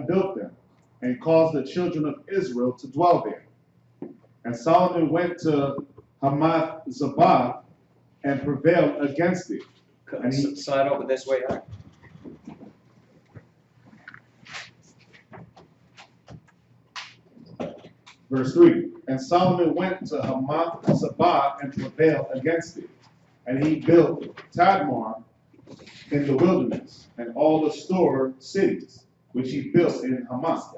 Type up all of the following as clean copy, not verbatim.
built them, and caused the children of Israel to dwell there. And Solomon went to Hamath-Zabah and prevailed against it. And he slide over this way. Huh? Verse 3. And Solomon went to Hamath-Zabah and prevailed against it. And he built Tadmor in the wilderness, and all the store cities, which he built in Hamath.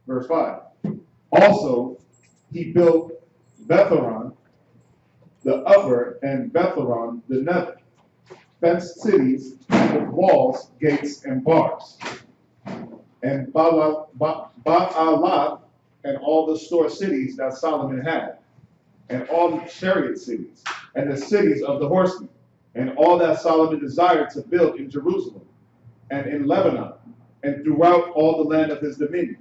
Verse 5. Also, he built Betharon, the upper, and Betharon, the nether, fenced cities with walls, gates, and bars. And Baalah, and all the store cities that Solomon had, and all the chariot cities, and the cities of the horsemen, and all that Solomon desired to build in Jerusalem, and in Lebanon, and throughout all the land of his dominion.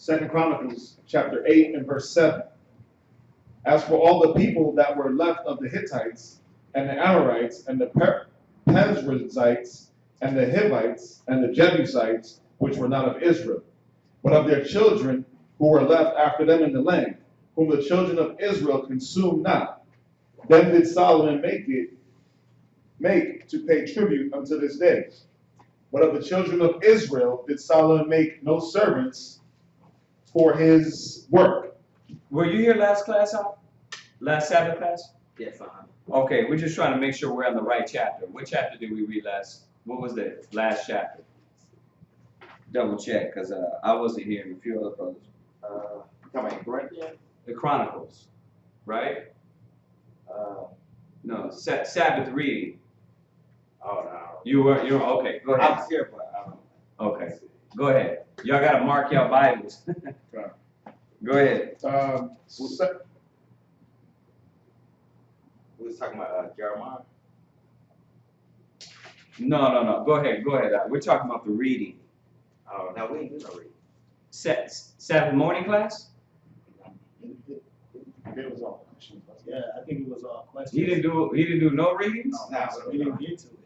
2 Chronicles chapter 8 and verse 7. As for all the people that were left of the Hittites, and the Amorites, and the Perizzites, and the Hivites, and the Jebusites, which were not of Israel, but of their children who were left after them in the land, whom the children of Israel consumed not, them did Solomon make to pay tribute unto this day. But of the children of Israel did Solomon make no servants for his work. Were you here last class, huh? Last Sabbath class? Yes, Okay, we're just trying to make sure we're on the right chapter. What chapter did we read last? What was the last chapter? Double check, because I wasn't here and a few other brothers. Talking about Corinthians? The Chronicles, right? No, Sabbath reading. Oh, no. You're okay. Go ahead. I'm here, but I don't know. Okay, go ahead. Y'all got to mark your Bibles. Go ahead. We was talking about Jeremiah. No. Go ahead. We're talking about the reading. Oh, no, we ain't do no reading. Sabbath morning class? It was all questions. Yeah, I think it was all questions. He didn't do no readings? No, We didn't get to it.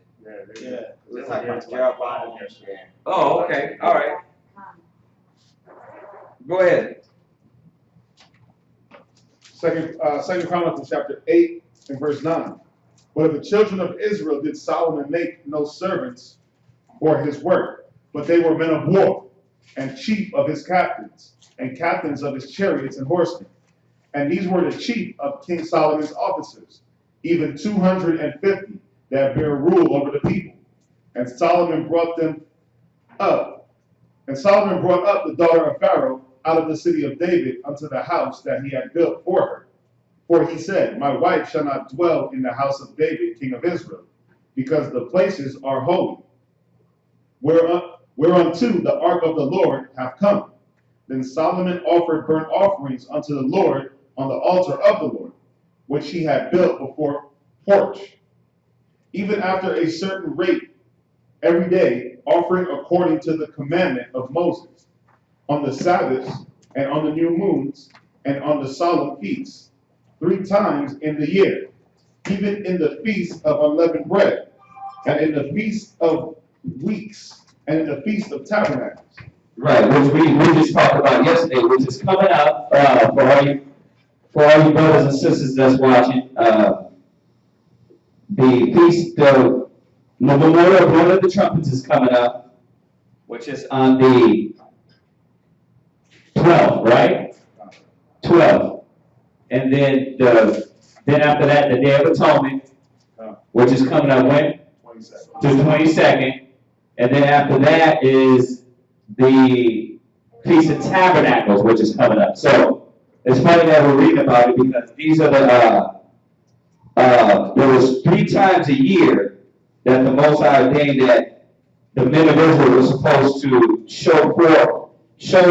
Yeah. We was talking about Jeremiah. Oh, okay. All right. Go ahead. Second Chronicles chapter 8 and verse 9. But of the children of Israel did Solomon make no servants for his work, but they were men of war, and chief of his captains, and captains of his chariots and horsemen. And these were the chief of King Solomon's officers, even 250 that bear rule over the people. And Solomon brought up the daughter of Pharaoh out of the city of David unto the house that he had built for her. For he said, my wife shall not dwell in the house of David, king of Israel, because the places are holy, whereunto the ark of the Lord hath come. Then Solomon offered burnt offerings unto the Lord on the altar of the Lord, which he had built before porch, even after a certain rate every day, offering according to the commandment of Moses, on the Sabbaths, and on the new moons, and on the solemn feasts, 3 times in the year, even in the feast of unleavened bread, and in the feast of weeks, and in the feast of tabernacles. Right, which we just talked about yesterday, which is coming up for all you brothers and sisters that's watching. The feast of the memorial of one of the trumpets is coming up, which is on the 12th, right? 12th. And then after that, the Day of Atonement, which is coming up when? 22nd. The 22nd. And then after that is the Feast of Tabernacles, which is coming up. So it's funny that we're reading about it because these are there was 3 times a year that the Most High ordained that the men of Israel were supposed to show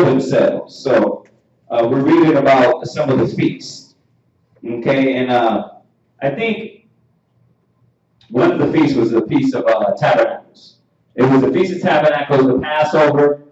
themselves. So we're reading about some of the feasts. Okay, and I think one of the feasts was the Feast of Tabernacles. It was the Feast of Tabernacles, the Passover,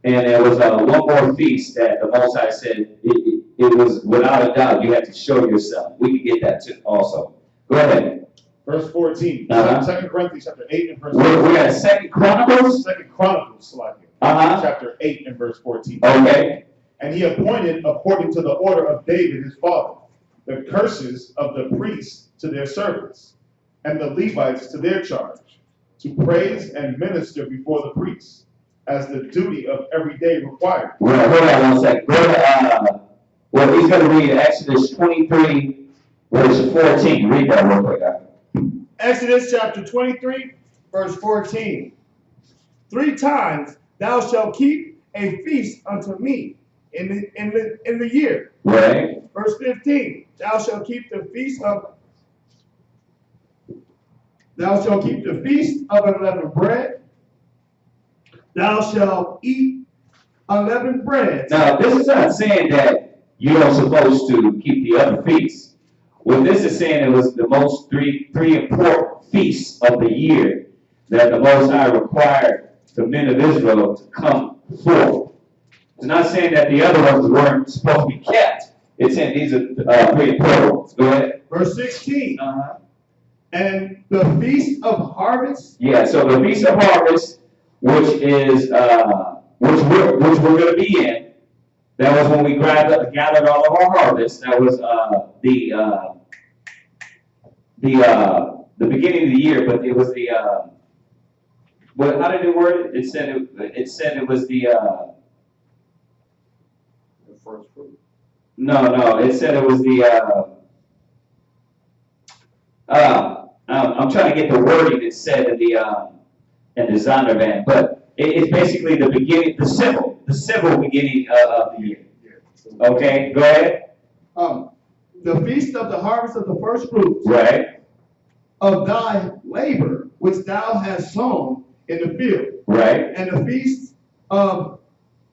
and there was one more feast that the Most High said, it it was without a doubt, you had to show yourself. We could get that too also. Go ahead. Verse 14. Uh-huh. 2 Corinthians chapter 8 and verse We're at 2 Chronicles? 2 Chronicles, chapter 8 and verse 14. Okay. And he appointed, according to the order of David his father, the curses of the priests to their servants, and the Levites to their charge, to praise and minister before the priests, as the duty of every day required. Well, hold on 1 second. Go to, well, he's going to read Exodus 23, verse 14. Read that real quick. Exodus chapter 23, verse 14. 3 times thou shalt keep a feast unto me in the year. Right. Verse 15. Thou shalt keep the feast of unleavened bread. Thou shalt eat unleavened bread. Now, this is not saying that you're supposed to keep the other feasts. What this is saying, it was the most three important feasts of the year that the Most High required the men of Israel to come forth. It's not saying that the other ones weren't supposed to be kept. It's saying these are 3 important ones. Go ahead. Verse 16. Uh-huh. And the feast of harvest. Yeah, so the Feast of Harvest, which is which we're going to be in, that was when we gathered all of our harvest. That was the beginning of the year, but it was the what? How did it word it? It said it was the first fruit. No, it said it was the I'm trying to get the wording it said in the Zondervan, but it's basically the beginning, the civil beginning of the year. Okay, go ahead. The feast of the harvest of the first fruits. Right. Of thy labor which thou hast sown in the field. Right. And the feast of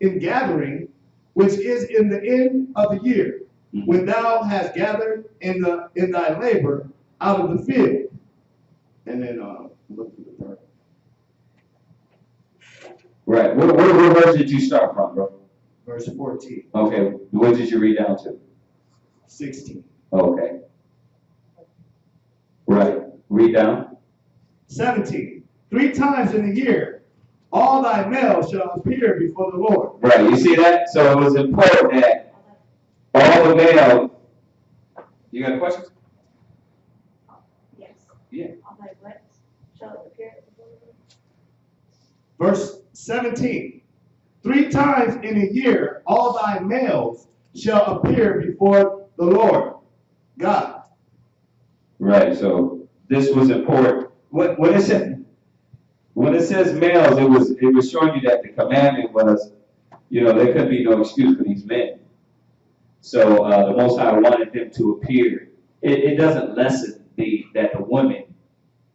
ingathering, which is in the end of the year, when thou hast gathered in thy labor out of the field. And then look to the third. Right. What verse did you start from, bro? Verse 14. Okay. What did you read down to? 16. Okay. Right. Read down. 17. 3 times in the year, all thy males shall appear before the Lord. Right. You see that? So it was important that all the males. You got questions? Yes. Yeah. All thy what shall appear before the Lord. Verse 17. 3 times in a year, all thy males shall appear before the Lord God. Right. So this was important. When it says males, it was showing you that the commandment was, there could be no excuse for these men. So the Most High wanted them to appear. It doesn't lessen that the women,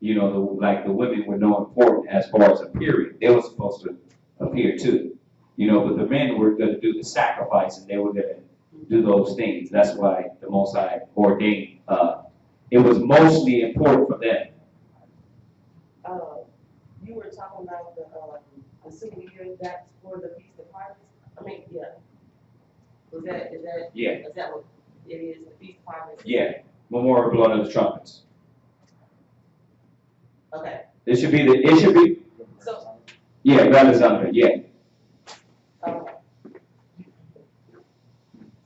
the women were no important as far as appearing. They were supposed to appear too, but the men were going to do the sacrifice and they were going to do those things. That's why the Most High ordained. It was mostly important for them. You were talking about the civil year that's for the Feast of Harvest. I mean, yeah. Is that Yeah. Is that what it is? The Feast of Harvest. Yeah. Memorial blowing of the trumpets. Okay. It should be. So. Yeah, brothers under. Yeah.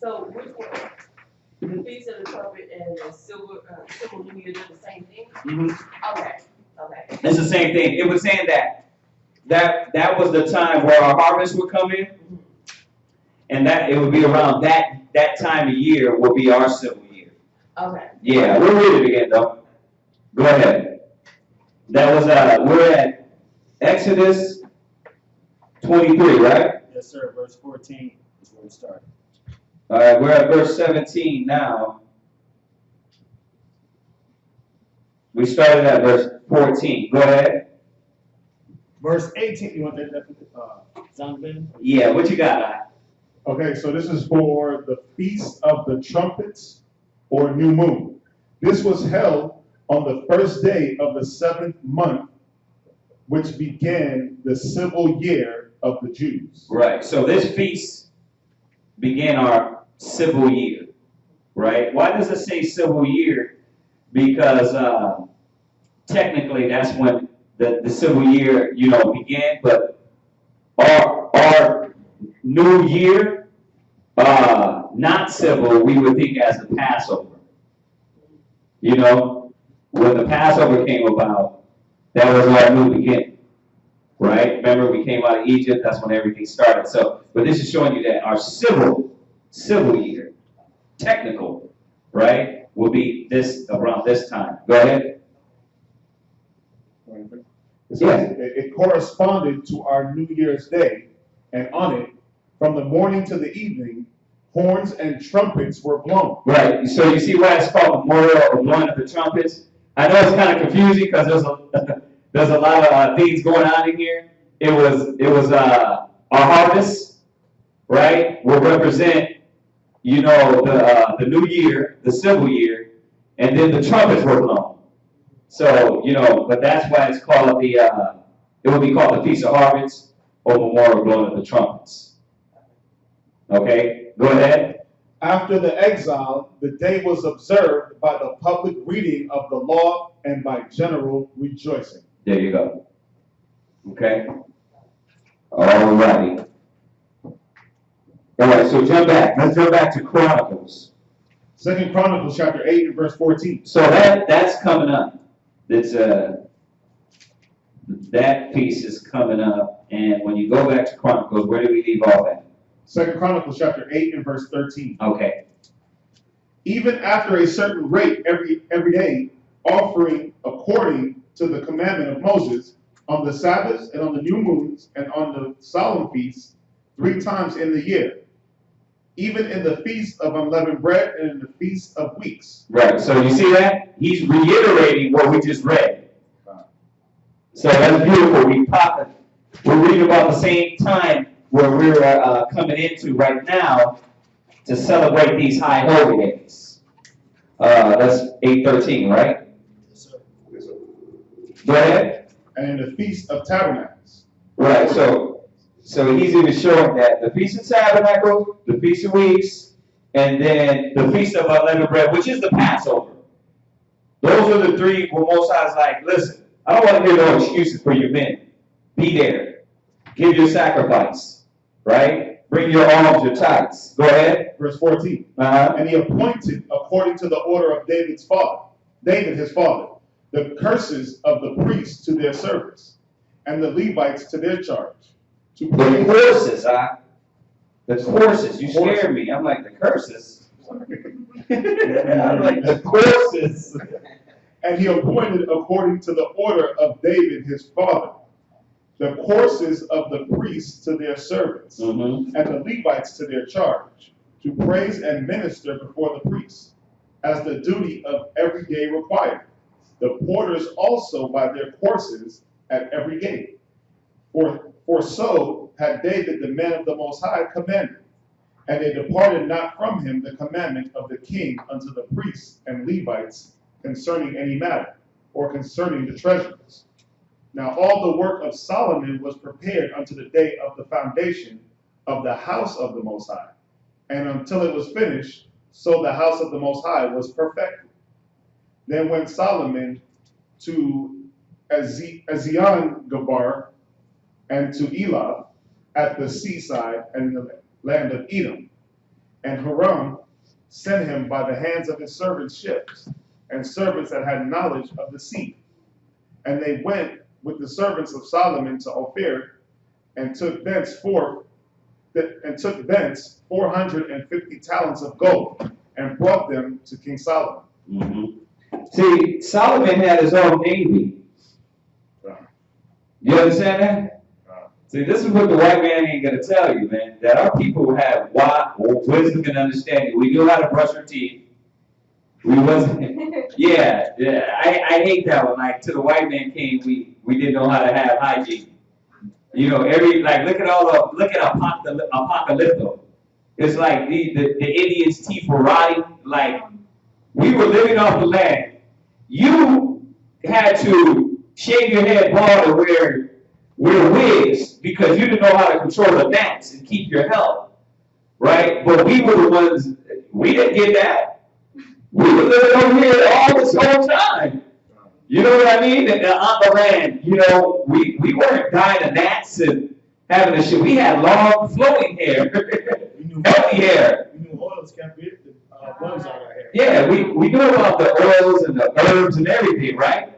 So which one? The Feast of the Trumpet and the civil New Year, they're the same thing? Mm-hmm. Okay. It's the same thing. It was saying that was the time where our harvest would come in, and that it would be around that time of year will be our civil year. Okay. Yeah, we'll read it again though. Go ahead. That was we're at Exodus 23, right? Yes, sir. Verse 14 is where we start. All right, we're at verse 17 now. We started at verse 14. Go ahead. Verse 18. You want that? Zondervan? Yeah, what you got, I? Okay, so this is for the Feast of the Trumpets or New Moon. This was held on the first day of the 7th month, which began the civil year of the Jews. Right. So this feast began our civil year, right? Why does it say civil year? Because technically that's when the civil year, began, but our new year, not civil, we would think as the Passover. When the Passover came about, that was our new beginning, right? Remember, we came out of Egypt, that's when everything started. So, but this is showing you that our civil year, technical, right, will be around this time. Go ahead. It says, it corresponded to our New Year's Day, and on it, from the morning to the evening, horns and trumpets were blown. Right. So you see why it's called memorial or blowing of the trumpets? I know it's kind of confusing because there's a lot of things going on in here. It was our harvest, right? Will represent, the new year, the civil year, and then the trumpets were blown. So, but that's why it's called it will be called the Feast of Harvest or Memorial Blowing of the Trumpets. Okay, go ahead. After the exile, the day was observed by the public reading of the law and by general rejoicing. There you go. Okay. All righty. All right, so let's jump back to Chronicles. 2 Chronicles chapter 8 and verse 14. So that's coming up. That piece is coming up, and when you go back to Chronicles, where do we leave off at? 2 Chronicles chapter 8 and verse 13. Okay. Even after a certain rate every day, offering according to the commandment of Moses, on the Sabbaths and on the new moons and on the solemn feasts, 3 times in the year, even in the feast of unleavened bread and in the feast of weeks. Right, so you see that? He's reiterating what we just read. So that's beautiful. We're reading about the same time where we're coming into right now to celebrate these high holy days. That's 8:13, right? Yes, sir. Go ahead. And in the feast of tabernacles. Right, so he's even showing that the Feast of Tabernacles, the Feast of Weeks, and then the Feast of Unleavened Bread, which is the Passover. Those are the 3 where Most High's like, listen, I don't want to hear no excuses for your men. Be there. Give your sacrifice, right? Bring your alms, your tithes. Go ahead. Verse 14. And he appointed, according to the order of David his father, the curses of the priests to their service, and the Levites to their charge. The curses, the curses. You scared me. I'm like, the curses? I'm like, the curses. And he appointed, according to the order of David his father, the courses of the priests to their service, and the Levites to their charge, to praise and minister before the priests, as the duty of every day required. The porters also by their courses at every gate. For so had David the man of the Most High commanded, and they departed not from him the commandment of the king unto the priests and Levites concerning any matter, or concerning the treasures. Now all the work of Solomon was prepared unto the day of the foundation of the house of the Most High, and until it was finished, so the house of the Most High was perfected. Then went Solomon to Ezion-Geber and to Elath at the seaside and in the land of Edom. And Hiram sent him by the hands of his servants ships, and servants that had knowledge of the sea. And they went with the servants of Solomon to Ophir, and took thence 450 talents of gold, and brought them to King Solomon. See, Solomon had his own navy. You understand that? See, this is what the white man ain't gonna tell you, man. That our people have wisdom and understanding. We knew how to brush our teeth. We wasn't. Yeah. I hate that one. Like, till the white man came, we didn't know how to have hygiene. Look at Apocalypto. It's like the Indians' teeth were rotting. Like, we were living off the land. You had to shave your head bald and wear wigs because you didn't know how to control the gnats and keep your health. right? But we were the ones, we didn't get that. We were living over here all this whole time. You know what I mean? And on the land, you know, we weren't dying of gnats and having a shit. We had long flowing hair, healthy hair. We knew oils kept the bugs out of our hair. Yeah, we knew about the oils and the herbs and everything, right?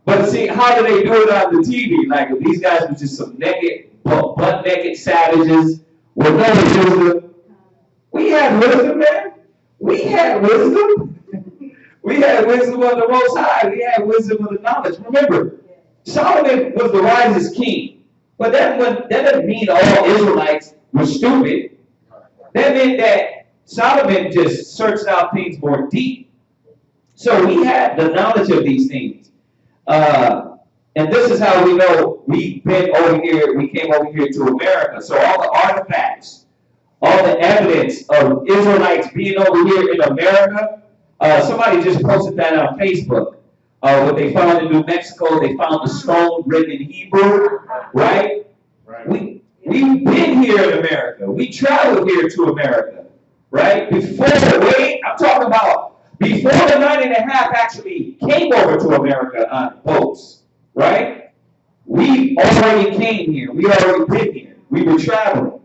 But see, how do they do it on the TV? Like, these guys were just some naked, butt naked savages with no wisdom. We had wisdom, man. We had wisdom. We had wisdom of the Most High. We had wisdom of the knowledge. Remember, Solomon was the wisest king. But that doesn't mean all Israelites were stupid. That meant that Solomon just searched out things more deep. So we had the knowledge of these things. And this is how we know we came over here to America. So all the artifacts, all the evidence of Israelites being over here in America, somebody just posted that on Facebook. What they found in New Mexico, they found the stone written in Hebrew, right? We've been here in America. We traveled here to America, right? I'm talking about before the 9.5 actually came over to America on boats, right? We already came here. We already been here. We were traveling.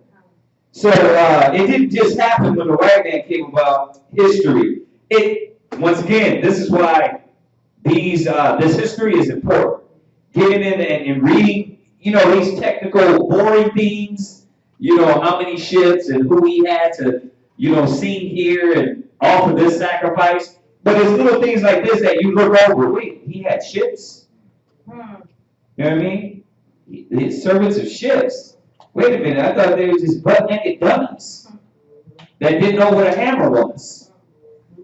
So it didn't just happen when the white man came about history. Once again, this is why this history is important. Getting in and reading, you know, these technical, boring things, you know, how many ships and who he had to, you know, sing here and offer this sacrifice. But it's little things like this that you look over. Wait, he had ships? You know what I mean? His servants of ships. Wait a minute, I thought they were just butt-naked dummies that didn't know what a hammer was.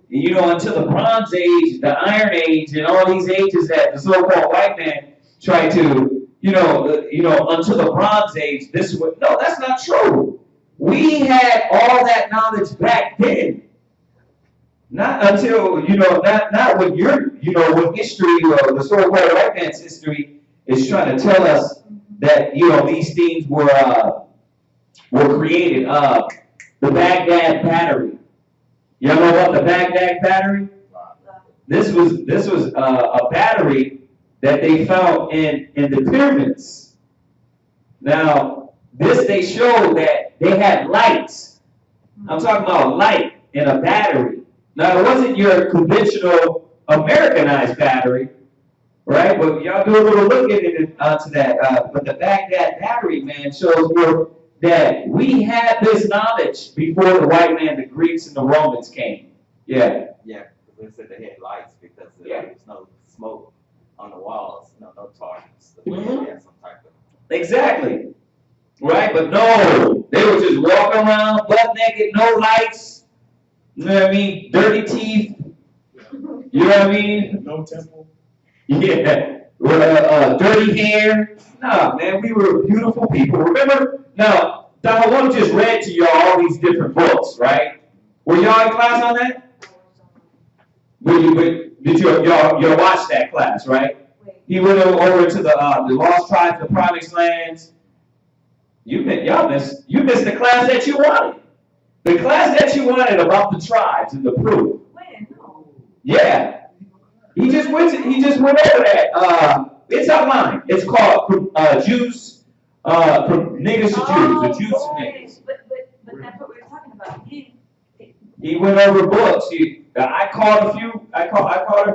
You know, until the Bronze Age, the Iron Age, and all these ages that the so-called white man tried to, until the Bronze Age, no, that's not true. We had all that knowledge back then. Not until, not when when history, the so-called white man's history is trying to tell us that, these things were created. The Baghdad battery. Y'all know about the Baghdad battery? This was a battery that they found in the pyramids. Now, they showed that they had lights. I'm talking about light in a battery. Now, it wasn't your conventional Americanized battery, right? But y'all do a little look at it onto that. But the Baghdad battery, man, shows that we had this knowledge before the white man, the Greeks, and the Romans came. Yeah. Yeah, because they said they had lights because there was no smoke on the walls, no targets. So they had some type of... Exactly. Right? But no, they would just walk around butt naked, no lights. You know what I mean? Dirty teeth. You know what I mean? No temple. Yeah. Dirty hair. Nah, man, we were beautiful people. Remember? Now, Donald One just read to y'all all these different books, right? Were y'all in class on that? Did y'all watch that class, right? He went over to the Lost Tribes, the Promised Lands. You missed the class that you wanted. The class that you wanted about the tribes and the proof. Yeah. He just went over that. It's online. It's called Jews, from niggas to Jews, the Jews to niggas. But that's what we were talking about. He went over books. I caught a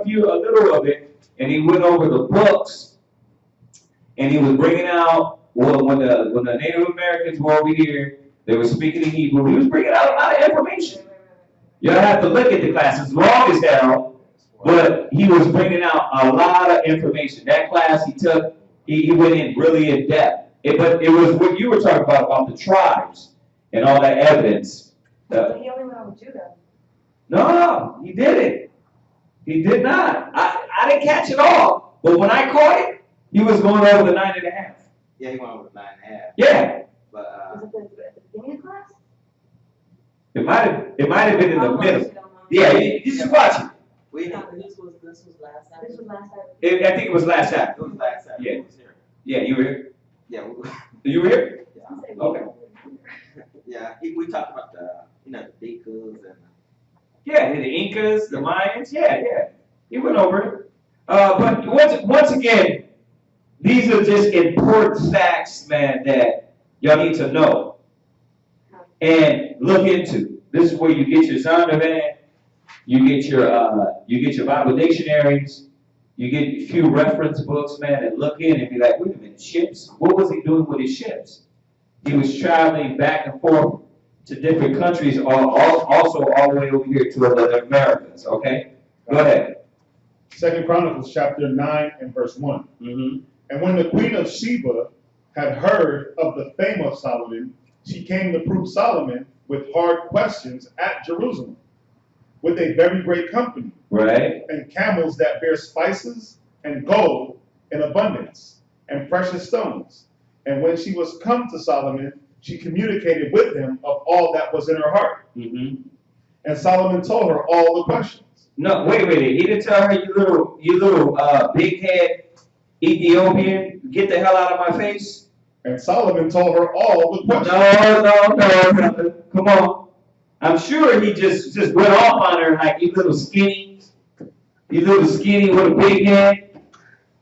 little of it, and he went over the books, and he was bringing out when the Native Americans were over here, they were speaking in Hebrew. He was bringing out a lot of information. You'll have to look at the class. It's long as hell, but he was bringing out a lot of information. That class he took, he went in really in depth. But it was what you were talking about the tribes and all that evidence. But he only went over Judah. No, he didn't. He did not. I didn't catch it all. But when I caught it, he was going over the 9.5. Yeah, he went over the 9.5. Yeah. But Was it at the beginning of class? It might have been in the middle. Yeah, you just watch it. we No, this was last time. This was last time. I think it was last time. it was last time. Yeah. He was here. Yeah, you were here? Yeah, You were here? yeah. Okay. Yeah, we talked about the Incas and. Yeah, the Incas, the Mayans, yeah. He went over it. But once again, these are just important facts, man, that y'all need to know and look into. This is where you get your Zondervan, you get your Bible dictionaries, you get a few reference books, man, and look in and be like, wait a minute, ships? What was he doing with his ships? He was traveling back and forth to different countries, also all the way over here to the Americas, okay? Go ahead. 2 Chronicles chapter 9 and verse 1. Mm-hmm. And when the queen of Sheba had heard of the fame of Solomon, she came to prove Solomon with hard questions at Jerusalem, with a very great company, Right. and camels that bear spices, and gold in abundance, and precious stones. And when she was come to Solomon, she communicated with him of all that was in her heart. Mm-hmm. And Solomon told her all the questions. No, wait a minute. He didn't tell her, you little big head Ethiopian, get the hell out of my face. And Solomon told her all the questions. No. Come on. I'm sure he just went off on her like, you little skinny with a big head.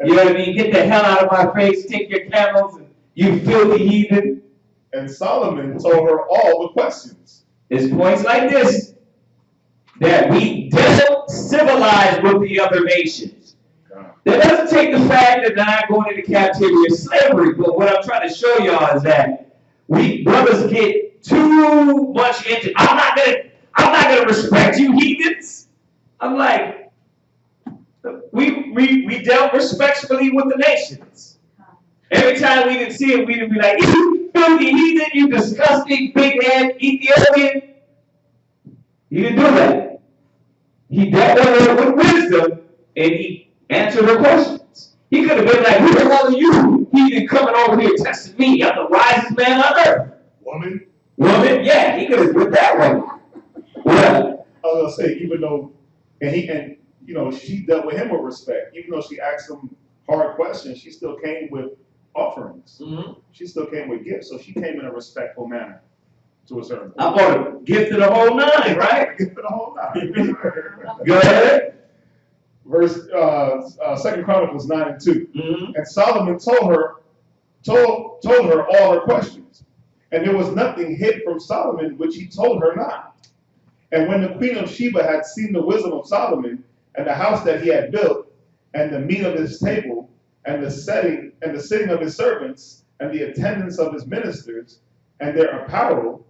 You know what I mean? Get the hell out of my face. Take your camels, and you filthy heathen. And Solomon told her all the questions. It's points like this that we don't civilize with the other nations. That doesn't take the fact that they're not going into captivity or slavery, but what I'm trying to show y'all is that we brothers get too much into, I'm not gonna respect you heathens. I'm like, we dealt respectfully with the nations. Every time we didn't see it, we didn't be like, you filthy heathen, you disgusting big head Ethiopian. He didn't do that. He dealt with her with wisdom, and he answered her questions. He could have been like, who the hell are you? He been coming over here testing me. I'm the wisest man on earth. Woman? Yeah, he could have put that one. Well, I was gonna say, even though, and she dealt with him with respect. Even though she asked him hard questions, she still came with offerings. mm-hmm. She still came with gifts, so she came in a respectful manner to a certain point. I'm going to gift to the whole nine, right? Gift to the whole nine. Go ahead. Verse 2 Chronicles 9 and 2. Mm-hmm. And Solomon told her all her questions, and there was nothing hid from Solomon which he told her not. And when the queen of Sheba had seen the wisdom of Solomon, and the house that he had built, and the meat of his table, and the sitting of his servants, and the attendance of his ministers, and their apparel,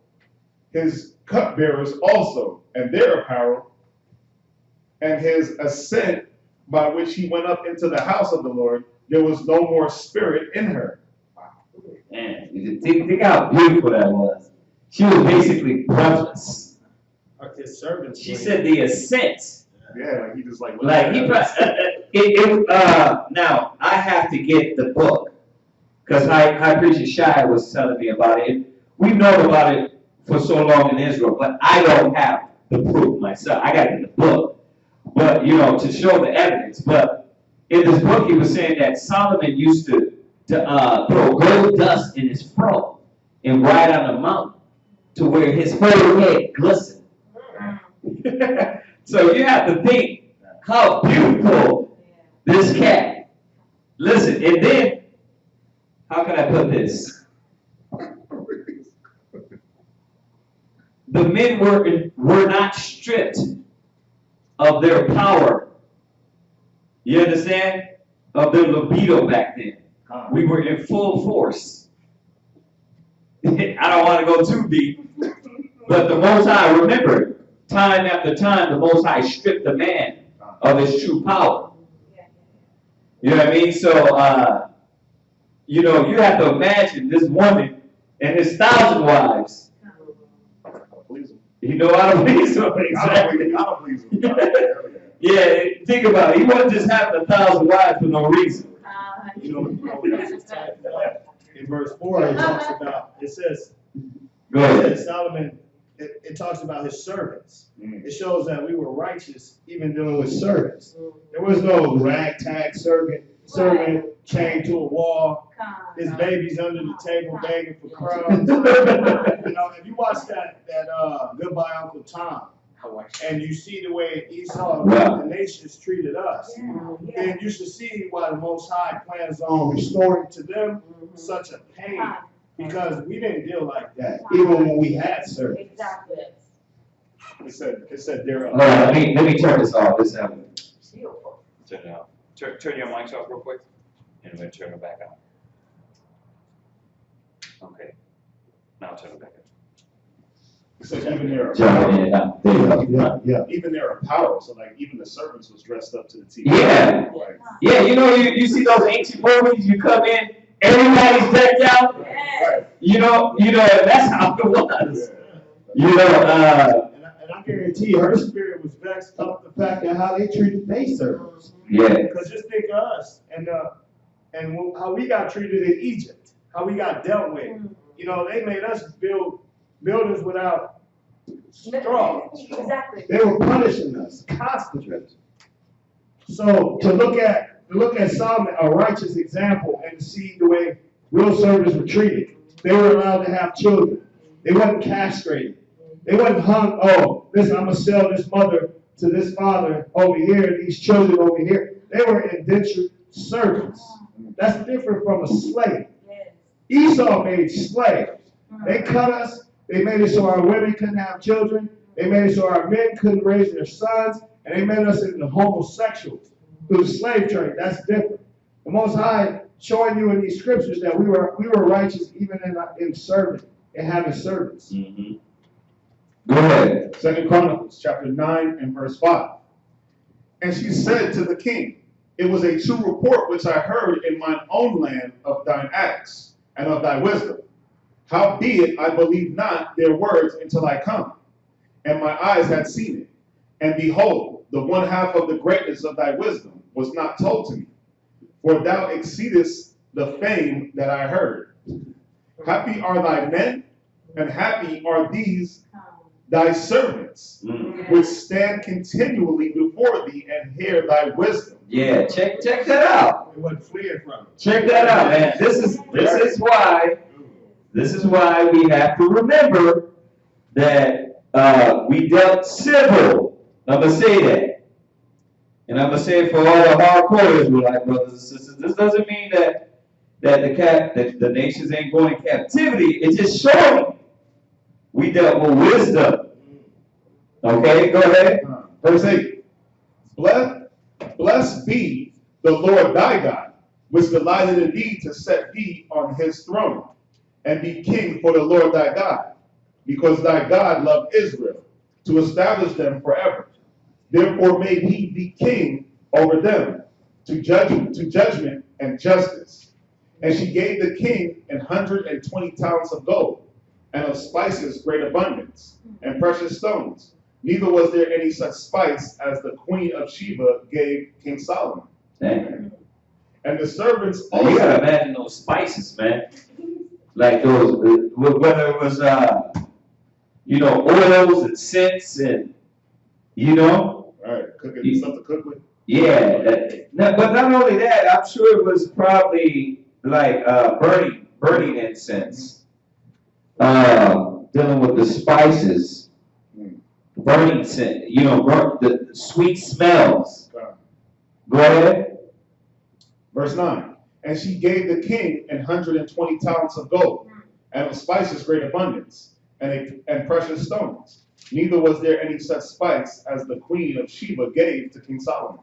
his cupbearers also, and their apparel, and his ascent by which he went up into the house of the Lord, there was no more spirit in her. Man, think how beautiful that was. She was basically breathless. His servants. She said the ascent. Yeah, like he just like. Now I have to get the book because High Priest Shai was telling me about it. We've known about it for so long in Israel, but I don't have the proof myself. I got to get the book, but to show the evidence. But in this book, he was saying that Solomon used to throw gold dust in his fro and ride on a mountain to where his whole head glistened. So you have to think how beautiful this cat. Listen, and then, how can I put this? The men were not stripped of their power. You understand? Of their libido back then. We were in full force. I don't want to go too deep, but the Most High, remember, time after time, the Most High stripped the man of his true power. You know what I mean? So, you have to imagine this woman and his 1,000 wives. You know how to please them. Exactly. How to please him. Yeah, think about it. He wasn't just having 1,000 wives for no reason. In verse 4, it says Go ahead. Solomon, it talks about his servants. It shows that we were righteous even dealing with servants. There was no ragtag servant chained to a wall. Con. His baby's under the table begging for crumbs. You know, if you watch that Goodbye Uncle Tom, and you see the way Esau and the nations treated us, then you should see why the Most High plans on restoring to them such a pain, because we didn't deal like that, even when we had servants. Exactly. It said there. Hold on, let me turn this off. This happened. Turn it off. Turn your mics off real quick, and then turn it back on. Okay. Now turn it back on. It said even their Jump in, apparel. there you go. Yeah. Even their apparel. So like even the servants was dressed up to the T. Yeah. Like, Yeah, you see those ancient movies, you come in, everybody's decked out. right. You know, that's how it was. Yeah. You know, And I guarantee you, her spirit was vexed up the fact that how they treated their servants. yeah. Because just think of us and how we got treated in Egypt, how we got dealt with. You know, they made us build buildings without straw. Exactly. They were punishing us constantly. So to look at Solomon, a righteous example, and to see the way real servants were treated. They were allowed to have children. They wasn't castrated. They wasn't hung, oh, listen, I'm going to sell this mother to this father over here, these children over here. They were indentured servants. That's different from a slave. Esau made slaves. They cut us. They made it so our women couldn't have children. They made it so our men couldn't raise their sons. And they made us into homosexuals through the slave trade. That's different. The Most High showing you in these scriptures that we were righteous even in serving and having servants. Mm-hmm. Go ahead. 2 Chronicles chapter 9 and verse 5. And she said to the king, it was a true report which I heard in mine own land of thine acts and of thy wisdom. Howbeit I believe not their words until I come, and my eyes had seen it. And behold, the one half of the greatness of thy wisdom was not told to me, for thou exceedest the fame that I heard. Happy are thy men, and happy are these thy servants, which stand continually before thee and hear thy wisdom. Yeah, check that out. They wasn't fleeing from it. Check that out, man. This is why we have to remember that we dealt civil. I'm gonna say that, and I'm gonna say it for all the hardcore Israelite brothers and sisters. This doesn't mean that the nations ain't going in captivity. It's just showing we dealt with wisdom. Okay, go ahead. Verse 8. Blessed be the Lord thy God, which delighted in thee to set thee on his throne, and be king for the Lord thy God, because thy God loved Israel, to establish them forever. Therefore made he thee king over them, to judgment and justice. And she gave the king 120 talents of gold, and of spices great abundance, and precious stones. Neither was there any such spice as the queen of Sheba gave King Solomon. Dang. And the servants You also. gotta imagine those spices, man. Like those, whether it was, oils and scents and, Right, cooking stuff to cook with. Yeah. But not only that, I'm sure it was probably like burning incense. Dealing with the spices, burning scent, the sweet smells. Go ahead. Verse 9. And she gave the king 120 talents of gold, and of spices great abundance, and precious stones. Neither was there any such spice as the queen of Sheba gave to King Solomon.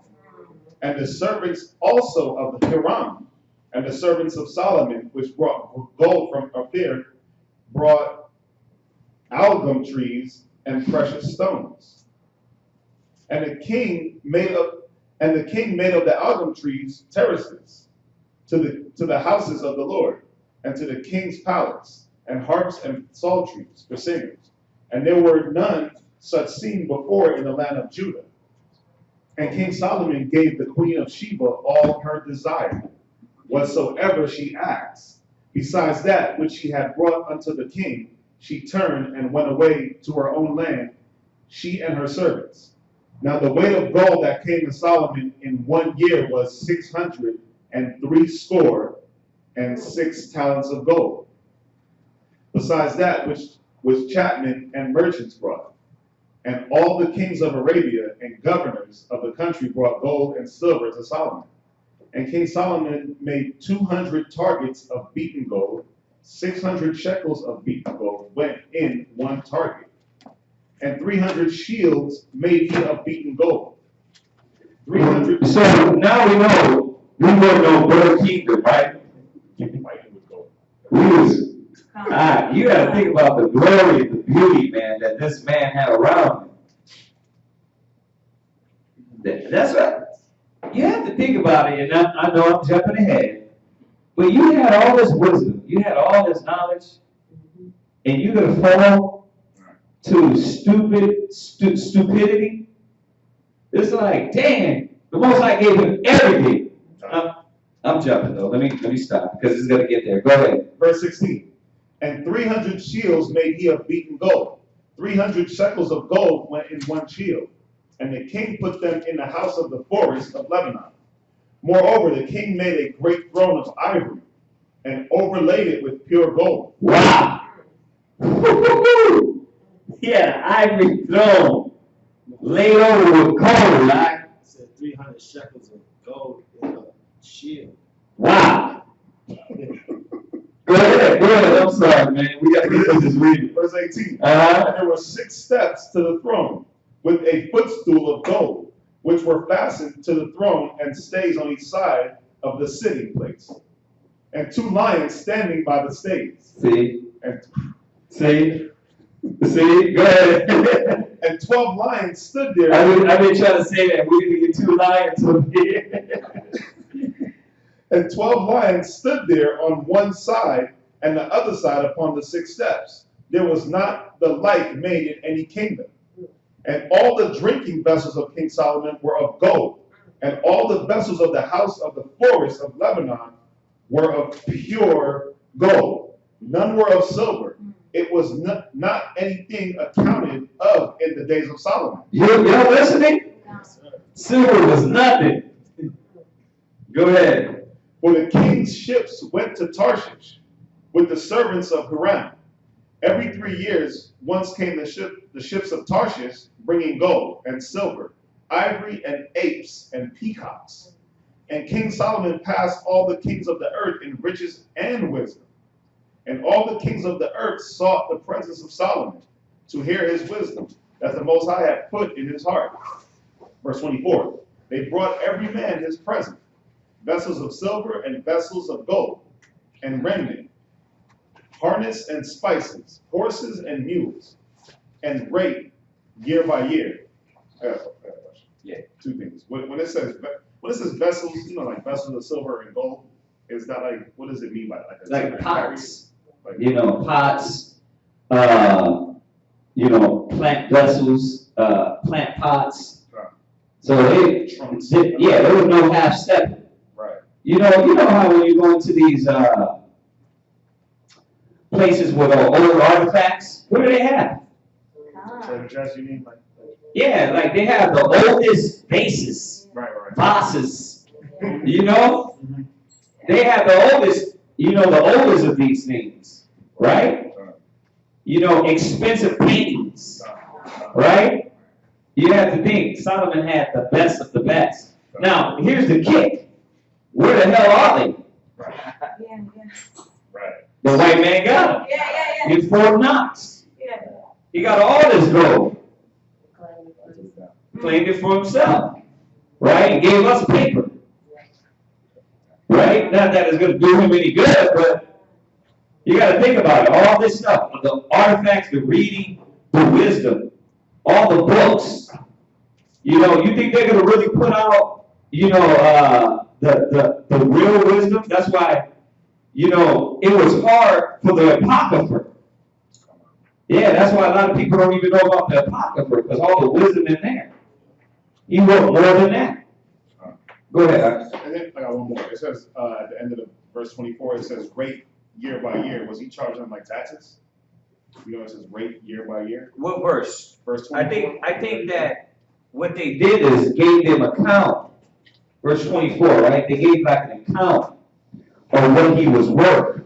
And the servants also of the Hiram, and the servants of Solomon, which brought gold from Ophir, brought algum trees and precious stones. And the king made of the algum trees terraces to the houses of the Lord, and to the king's palace, and harps and psalteries for singers. And there were none such seen before in the land of Judah. And King Solomon gave the queen of Sheba all her desire, whatsoever she asked. Besides that which she had brought unto the king, she turned and went away to her own land, she and her servants. Now the weight of gold that came to Solomon in 1 year was 600 and 66 talents of gold. Besides that which chapmen and merchants brought. And all the kings of Arabia and governors of the country brought gold and silver to Solomon. And King Solomon made 200 targets of beaten gold, 600 shekels of beaten gold went in one target. And 300 shields made he of beaten gold. 300. So now we know we were no better kingdom, right? Fighting with gold. We was, you gotta think about the glory and the beauty, man, that this man had around him. That's right. You have to think about it, and I know I'm jumping ahead, but you had all this wisdom, you had all this knowledge, and you're gonna fall to stupidity. It's like, damn, the Most High gave him everything. I'm jumping though. Let me stop because it's gonna get there. Go ahead. Verse 16. And 300 shields made he of beaten gold. 300 shekels of gold went in one shield. And the king put them in the house of the forest of Lebanon. Moreover, the king made a great throne of ivory and overlaid it with pure gold. Wow. Yeah, ivory throne laid over with gold, right? It said 300 shekels of gold in a shield. Wow. Go ahead. I'm sorry, man. We got to get through this reading. Verse 18. Uh-huh. And there were 6 steps to the throne, with a footstool of gold, which were fastened to the throne and stays on each side of the sitting place. And 2 lions standing by the stays. See? And See? Go ahead. and 12 lions stood there. I've been trying to say that. We need to get 2 lions up here. And 12 lions stood there on one side and the other side upon the 6 steps. There was not the like made in any kingdom. And all the drinking vessels of King Solomon were of gold. And all the vessels of the house of the forest of Lebanon were of pure gold. None were of silver. It was not anything accounted of in the days of Solomon. You're listening? Silver was nothing. Go ahead. For the king's ships went to Tarshish with the servants of Hiram. Every 3 years, once came the ships of Tarshish, bringing gold and silver, ivory and apes and peacocks. And King Solomon passed all the kings of the earth in riches and wisdom. And all the kings of the earth sought the presence of Solomon to hear his wisdom, that the Most High had put in his heart. Verse 24. They brought every man his present, vessels of silver and vessels of gold, and raiment, harness and spices, horses and mules, and rate year by year. I got a question. Yeah. 2 things. When it says vessels, like vessels of silver and gold, is that like, what does it mean by that? Like pots. Like, Pots, plant vessels, plant pots. So there was no half step. Right. You know how when you go into these places with old artifacts, what do they have? So just you mean like Yeah, like they have the oldest vases, right. vases. They have the oldest, the oldest of these things, right? Expensive paintings, right? You have to think, Solomon had the best of the best. Now, here's the kick. Where the hell are they? Right. The white man got them. Yeah. In Fort Knox. Yeah. He got all this gold. Claimed it for himself. Right? And gave us paper. Right? Not that it's going to do him any good, but you got to think about it. All this stuff, the artifacts, the reading, the wisdom, all the books. You think they're going to really put out, the real wisdom? That's why, it was hard for the Apocrypha. Yeah, that's why a lot of people don't even know about the Apocrypha, because all the wisdom in there. He wrote more than that. Go ahead. And then I got one more. It says at the end of the verse 24, it says rate year by year. Was he charging them like taxes? It says rate year by year. What verse? Verse 24. I think that What they did is gave them account verse 24, right? They gave back an account of what he was worth.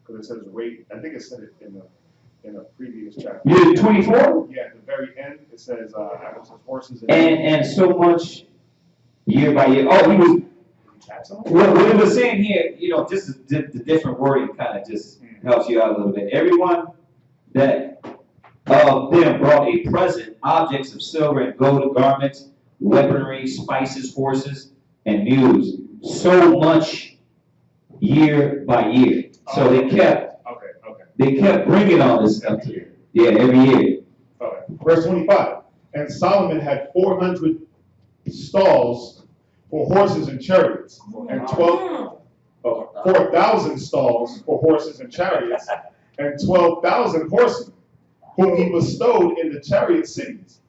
Because it says rate, I think it said it in a previous chapter. You did 24? Yeah, at the very end, it says, it says horses And so much year by year. Oh, he was, what it was saying here, you know, just the different wording kind of just helps you out a little bit. Everyone that of them brought a present, objects of silver and gold, garments, weaponry, spices, horses, and mules. So much year by year. So they kept bringing all this stuff to them. Yeah, every year. Okay. Verse 25. And Solomon had 400 stalls for horses and chariots, and 4,000 stalls for horses and chariots, and 12,000 horsemen, whom he bestowed in the chariot cities,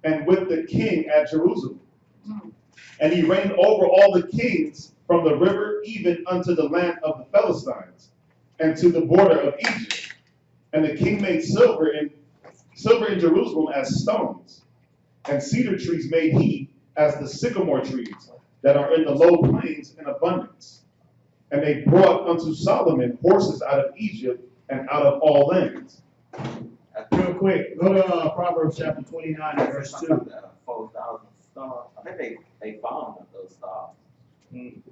and with the king at Jerusalem. And he reigned over all the kings from the river even unto the land of the Philistines, and to the border of Egypt. And the king made silver in Jerusalem as stones, and cedar trees made he as the sycamore trees that are in the low plains in abundance. And they brought unto Solomon horses out of Egypt and out of all lands. Real quick, go to Proverbs chapter 29 and verse 2. 4,000 stars. I think they found those stars. And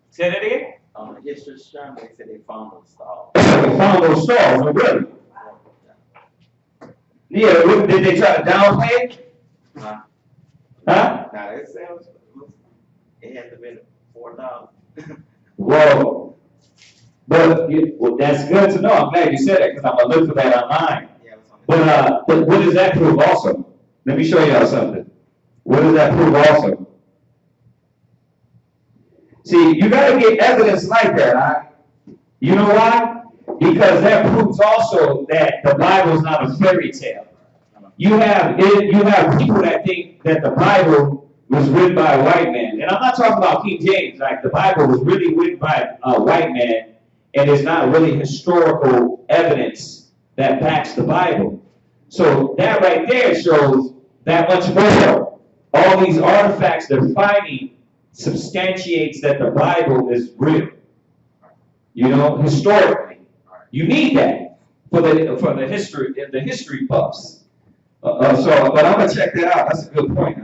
Say that again? on the history channel, they said they found those stars. They found those stars, oh, really? Yeah, did they try to downplay it? Huh? Huh? Now it sounds, it had to be 4,000. Well, well, that's good to know. I'm glad you said that because I'm gonna look for that online. Yeah, it was on the But what does that prove also? Let me show y'all something. What does that prove also? See, you gotta get evidence like that, huh? You know why? Because that proves also that the Bible is not a fairy tale. You have people that think that the Bible was written by a white man. And I'm not talking about King James, like the Bible was really written by a white man, and there's not really historical evidence that backs the Bible. So that right there shows that much more. All these artifacts they're finding substantiates that the Bible is real. You know, historically. You need that for the history buffs. But I'm gonna check that out. That's a good point,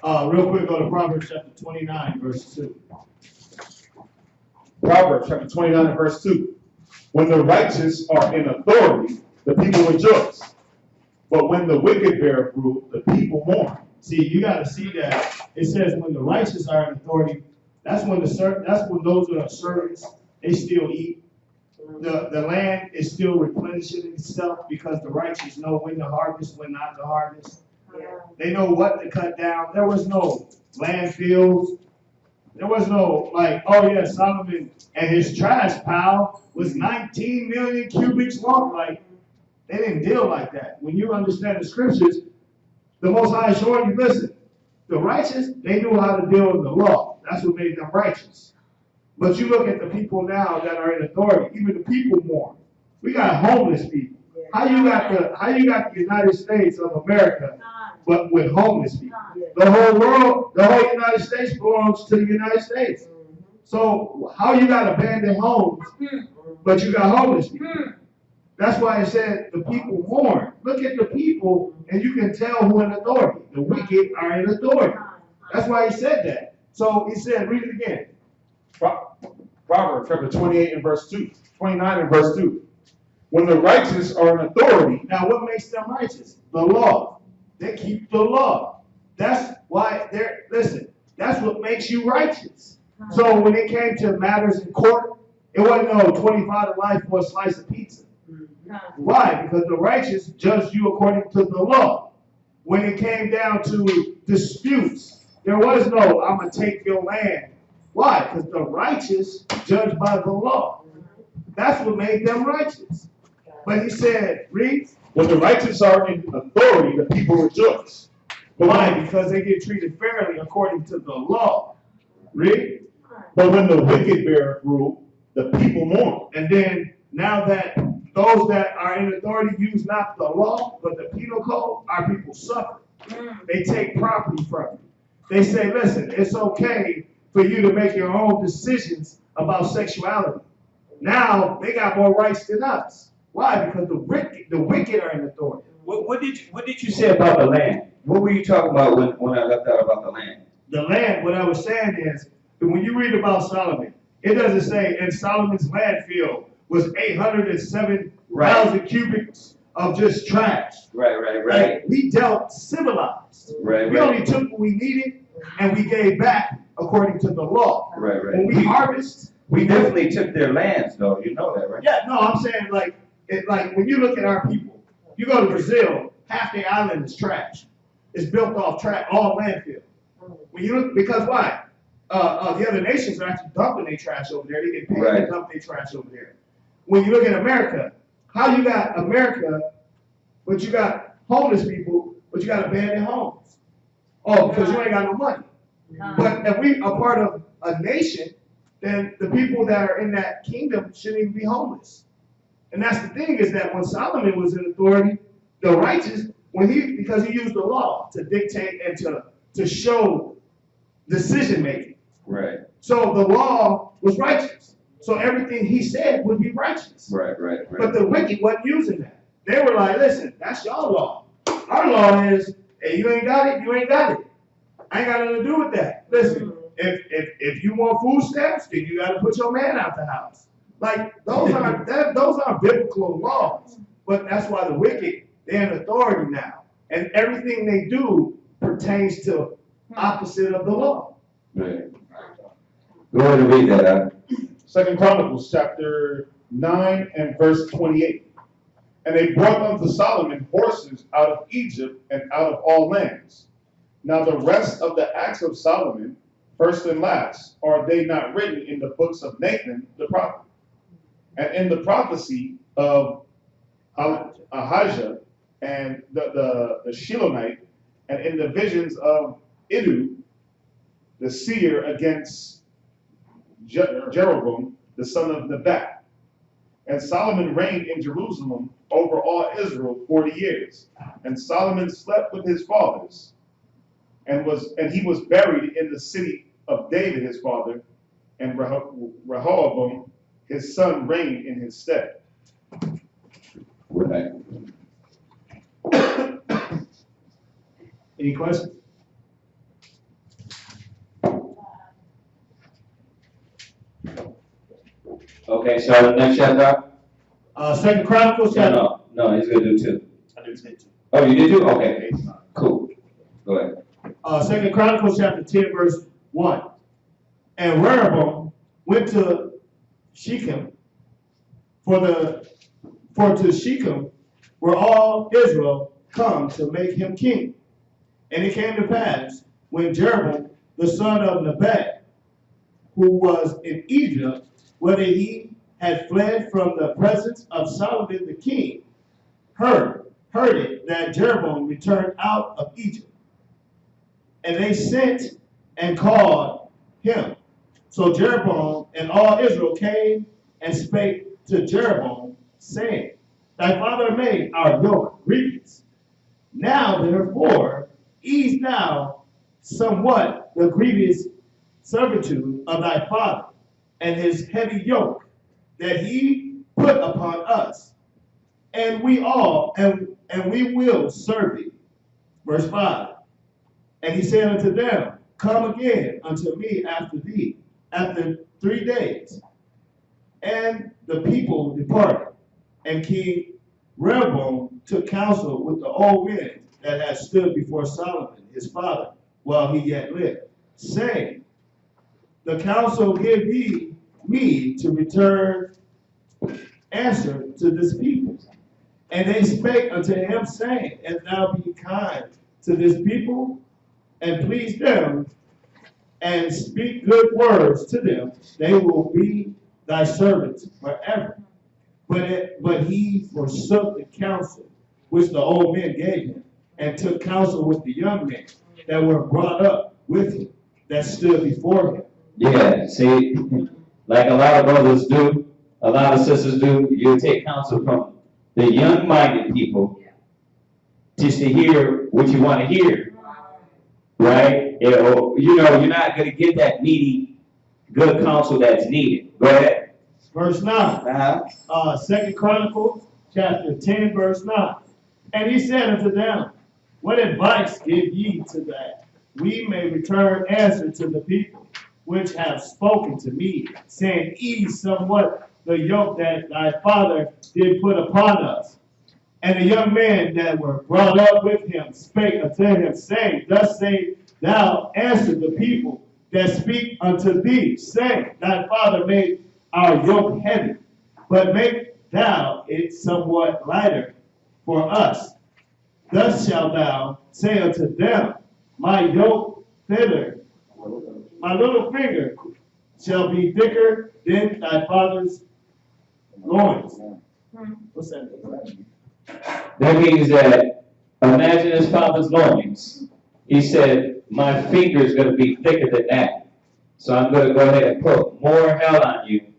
huh? Real quick, go to Proverbs chapter 29, verse 2. Proverbs chapter 29 and verse 2. When the righteous are in authority, the people rejoice. But when the wicked bear rule, the people mourn. See, you got to see that it says when the righteous are in authority, that's when those that are servants, they still eat. The land is still replenishing itself because the righteous know when to harvest, when not to harvest. They know what to cut down. There was no landfills. There was no like, oh yeah, Solomon and his trash pile was 19 million cubics long. Like, they didn't deal like that. When you understand the scriptures, the Most High is showing you, listen, the righteous, they knew how to deal with the law. That's what made them righteous. But you look at the people now that are in authority, even the people mourn. We got homeless people. How you got the United States of America, but with homeless people? The whole world, the whole United States belongs to the United States. So how you got abandoned homes, but you got homeless people? That's why it said the people mourn. Look at the people, and you can tell who in authority. The wicked are in authority. That's why he said that. So he said, read it again. Proverbs chapter 28 and verse 2. 29 and verse 2. When the righteous are in authority. Now what makes them righteous? The law. They keep the law. That's why listen, that's what makes you righteous. So when it came to matters in court, it wasn't no 25 to life for a slice of pizza. Why? Because the righteous judged you according to the law. When it came down to disputes, there was no, I'm going to take your land. Why? Because the righteous judged by the law. That's what made them righteous. But he said, read. When the righteous are in authority, the people rejoice. Why? Because they get treated fairly according to the law. Read. But when the wicked bear rule, the people mourn. And then now that those that are in authority use not the law, but the penal code, our people suffer. They take property from you. They say, listen, it's okay for you to make your own decisions about sexuality. Now they got more rights than us. Why? Because the wicked are in authority. What did you say about the land? What were you talking about when I left out about the land? The land, what I was saying is, that when you read about Solomon, it doesn't say, and Solomon's landfill was 807,000 cubics of just trash. Right. Like, we dealt civilized. We only took what we needed and we gave back according to the law. Right. When we harvest, We definitely took their lands, though. You know that, right? yeah, no, I'm saying like when you look at our people, you go to Brazil, half the island is trash. It's built off trash, all landfill. When you look, because why? The other nations are actually dumping their trash over there. They get paid to dump their trash over there. When you look at America, how you got America, but you got homeless people, but you got abandoned homes? Oh, because you ain't got no money. But if we are part of a nation, then the people that are in that kingdom shouldn't even be homeless. And that's the thing, is that when Solomon was in authority, the righteous, because he used the law to dictate and to show decision making. Right. So the law was righteous. So everything he said would be righteous. Right. But the wicked wasn't using that. They were like, listen, that's your law. Our law is, hey, you ain't got it, you ain't got it. I ain't got nothing to do with that. Listen, if you want food stamps, then you got to put your man out the house. Like, those are biblical laws. But that's why the wicked, they're in authority now. And everything they do pertains to opposite of the law. Right. Go ahead and read that. 2 Chronicles chapter 9 and verse 28. And they brought unto Solomon horses out of Egypt and out of all lands. Now the rest of the acts of Solomon, first and last, are they not written in the books of Nathan the prophet, and in the prophecy of Ahijah and the Shilonite, and in the visions of Iddu, the seer, against Jeroboam, the son of Nebat. And Solomon reigned in Jerusalem over all Israel 40 years. And Solomon slept with his fathers, and he was buried in the city of David his father, and Rehoboam his son reigned in his stead. Right. Any questions? Okay, so the next chapter? 2 Chronicles chapter. No, he's gonna do two. I did say two. Oh, you did two? Okay, cool. Go ahead. 2 Chronicles chapter 10, verse 1. And Rehoboam went to Shechem, for to Shechem were all Israel come to make him king. And it came to pass, when Jeroboam, the son of Nebat, who was in Egypt, whether he had fled from the presence of Solomon the king, heard it that Jeroboam returned out of Egypt. And they sent and called him. So Jeroboam and all Israel came and spake to Jeroboam, saying, Thy father made our yoke grievous. Now therefore ease now somewhat the grievous servitude of thy father, and his heavy yoke that he put upon us, and we will serve thee. Verse 5. And he said unto them, Come again unto me after 3 days. And the people departed, and King Rehoboam took counsel with the old men that had stood before Solomon his father while he yet lived, saying, The counsel give ye me to return answer to this people. And they spake unto him, saying, If thou be kind to this people, and please them, and speak good words to them, they will be thy servants forever. But he forsook the counsel which the old men gave him, and took counsel with the young men that were brought up with him, that stood before him. Yeah, see, like a lot of brothers do, a lot of sisters do, you take counsel from the young-minded people just to hear what you want to hear, right? You know, you're not going to get that meaty, good counsel that's needed. Go ahead. Verse 9. 2 Chronicles chapter 10, verse 9. And he said unto them, what advice give ye to that we may return answer to the people which have spoken to me, saying, ease somewhat the yoke that thy father did put upon us. And the young men that were brought up with him spake unto him, saying, thus say thou, answer the people that speak unto thee, saying, thy father made our yoke heavy, but make thou it somewhat lighter for us. Thus shalt thou say unto them, my yoke thither, my little finger shall be thicker than thy father's loins. What's that? That means that, imagine his father's loins. He said, my finger is going to be thicker than that. So I'm going to go ahead and put more hell on you,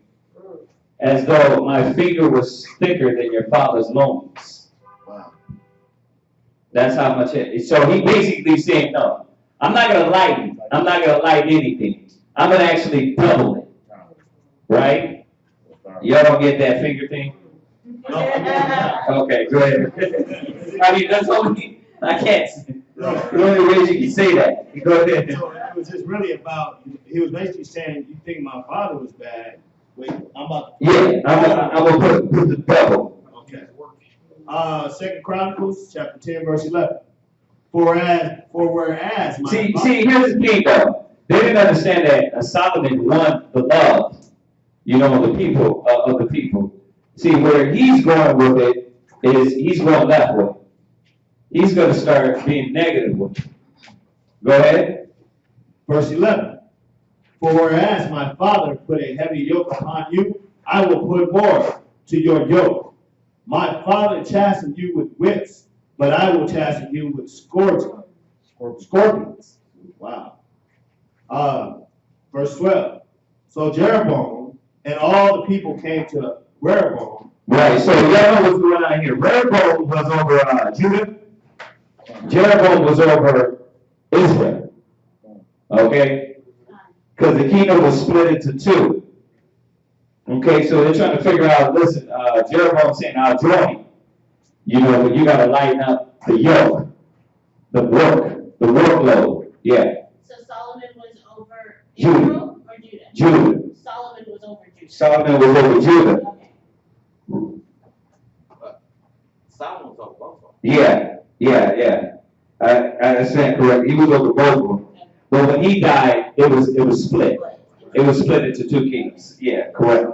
as though my finger was thicker than your father's loins. Wow. That's how much it is. So he basically saying, no, I'm not going to lighten. I'm not going to lighten anything. I'm going to actually double it. Right? Y'all don't get that finger thing? Okay, go ahead. I mean, that's only, I can't. The only ways you can say that. Go ahead. So it was just really about, he was basically saying, you think my father was bad, wait, I'm about to. Yeah, I'm gonna put the double. Okay. 2 Chronicles chapter 10, verse 11. For whereas my See, father, here's the thing though. They didn't understand that Solomon won the love, you know, of the people. See, where he's going with it is he's going that way. He's going to start being negative with it. Go ahead. verse 11. For whereas my father put a heavy yoke upon you, I will put more to your yoke. My father chastened you with whips, but I will chasten you with scorpions. Wow. Verse 12. So Jeroboam and all the people came to Rehoboam. Right, so y'all know what's going on here. Rehoboam was over Judah. Jeroboam was over Israel. Okay? Because the kingdom was split into two. Okay, so they're trying to figure out, listen, Jeroboam saying, I'll join. You know, but you got to lighten up the yoke, the workload. Yeah. So Solomon was over Judah. Israel or Judah? Judah. Solomon was over Judah. Solomon was over Judah. Okay. Solomon was over both of them. Yeah. I stand correct. He was over both of them. But when he died, it was split. It was split into two kingdoms. Yeah, correct.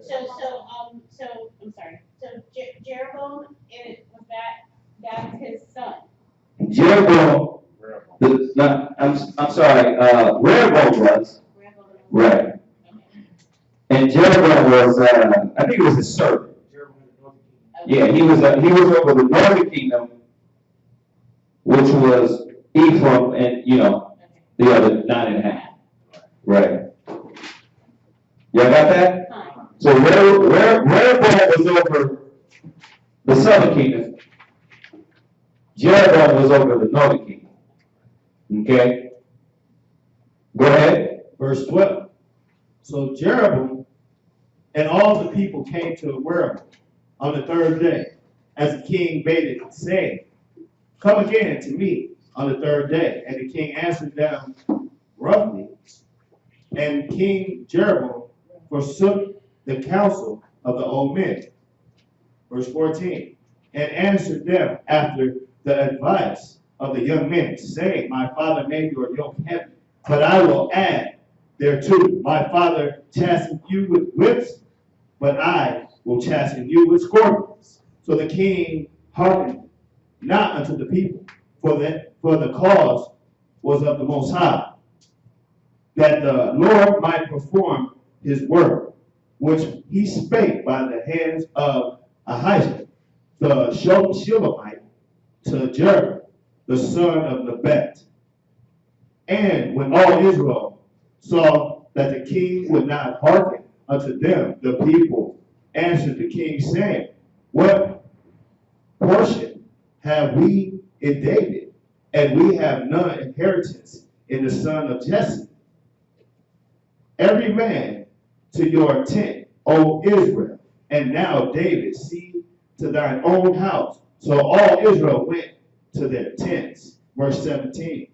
So I'm sorry. So Jeroboam, that's his son. Jeroboam, I'm sorry, Rehoboam was, right. And Jeroboam was, I think it was his servant. Yeah, he was over the northern kingdom, which was Ephraim and, you know, the other 9.5. Right. Y'all got that? So Rehoboam was over the southern kingdom. Jeroboam was over the northern kingdom. Okay? Go ahead. Verse 12. So Jeroboam and all the people came to Rehoboam on the third day, as the king bade it, saying, come again to me on the third day. And the king answered them roughly. And King Jeroboam forsook the counsel of the old men. Verse 14. And answered them after the advice of the young men, saying, my father made your yoke heavy, but I will add thereto. My father chastened you with whips, but I will chasten you with scorpions. So the king hearkened not unto the people, for the cause was of the Most High, that the Lord might perform his word, which he spake by the hands of Ahijah, the Shilonite, to Jeroboam, the son of Nebat. And when all Israel saw that the king would not hearken unto them, the people answered the king, saying, what portion have we in David, and we have none inheritance in the son of Jesse. Every man to your tent, O Israel. And now, David, see to thine own house. So all Israel went to their tents. Verse 17.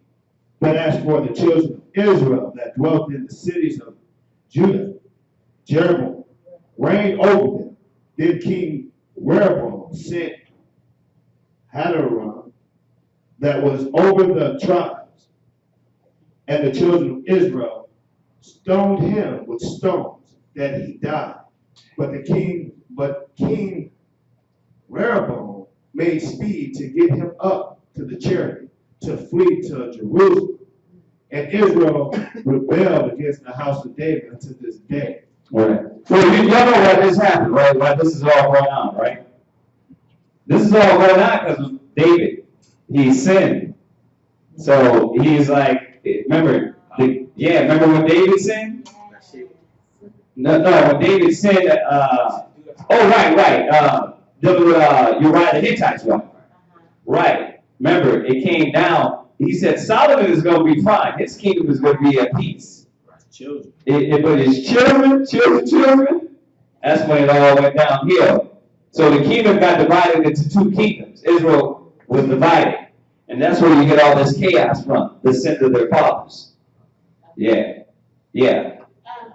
But as for the children of Israel that dwelt in the cities of Judah, Jeroboam reigned over them. Then King Rehoboam sent Hadaram that was over the tribes, and the children of Israel stoned him with stones that he died. But King Rehoboam made speed to get him up to the chariot to flee to Jerusalem. And Israel rebelled against the house of David unto this day. Right. So you know why this happened, right? Why this is all going on, right? This is all going on because of David. He sinned. So he's like, remember when David sinned? No, when David sinned, Uriah the Hittite's wife. Right. Remember, it came down. He said Solomon is going to be fine. His kingdom is going to be at peace. Children. But his children, that's when it all went downhill. So the kingdom got divided into two kingdoms. Israel was divided. And that's where you get all this chaos from, the sins of their fathers. Yeah. I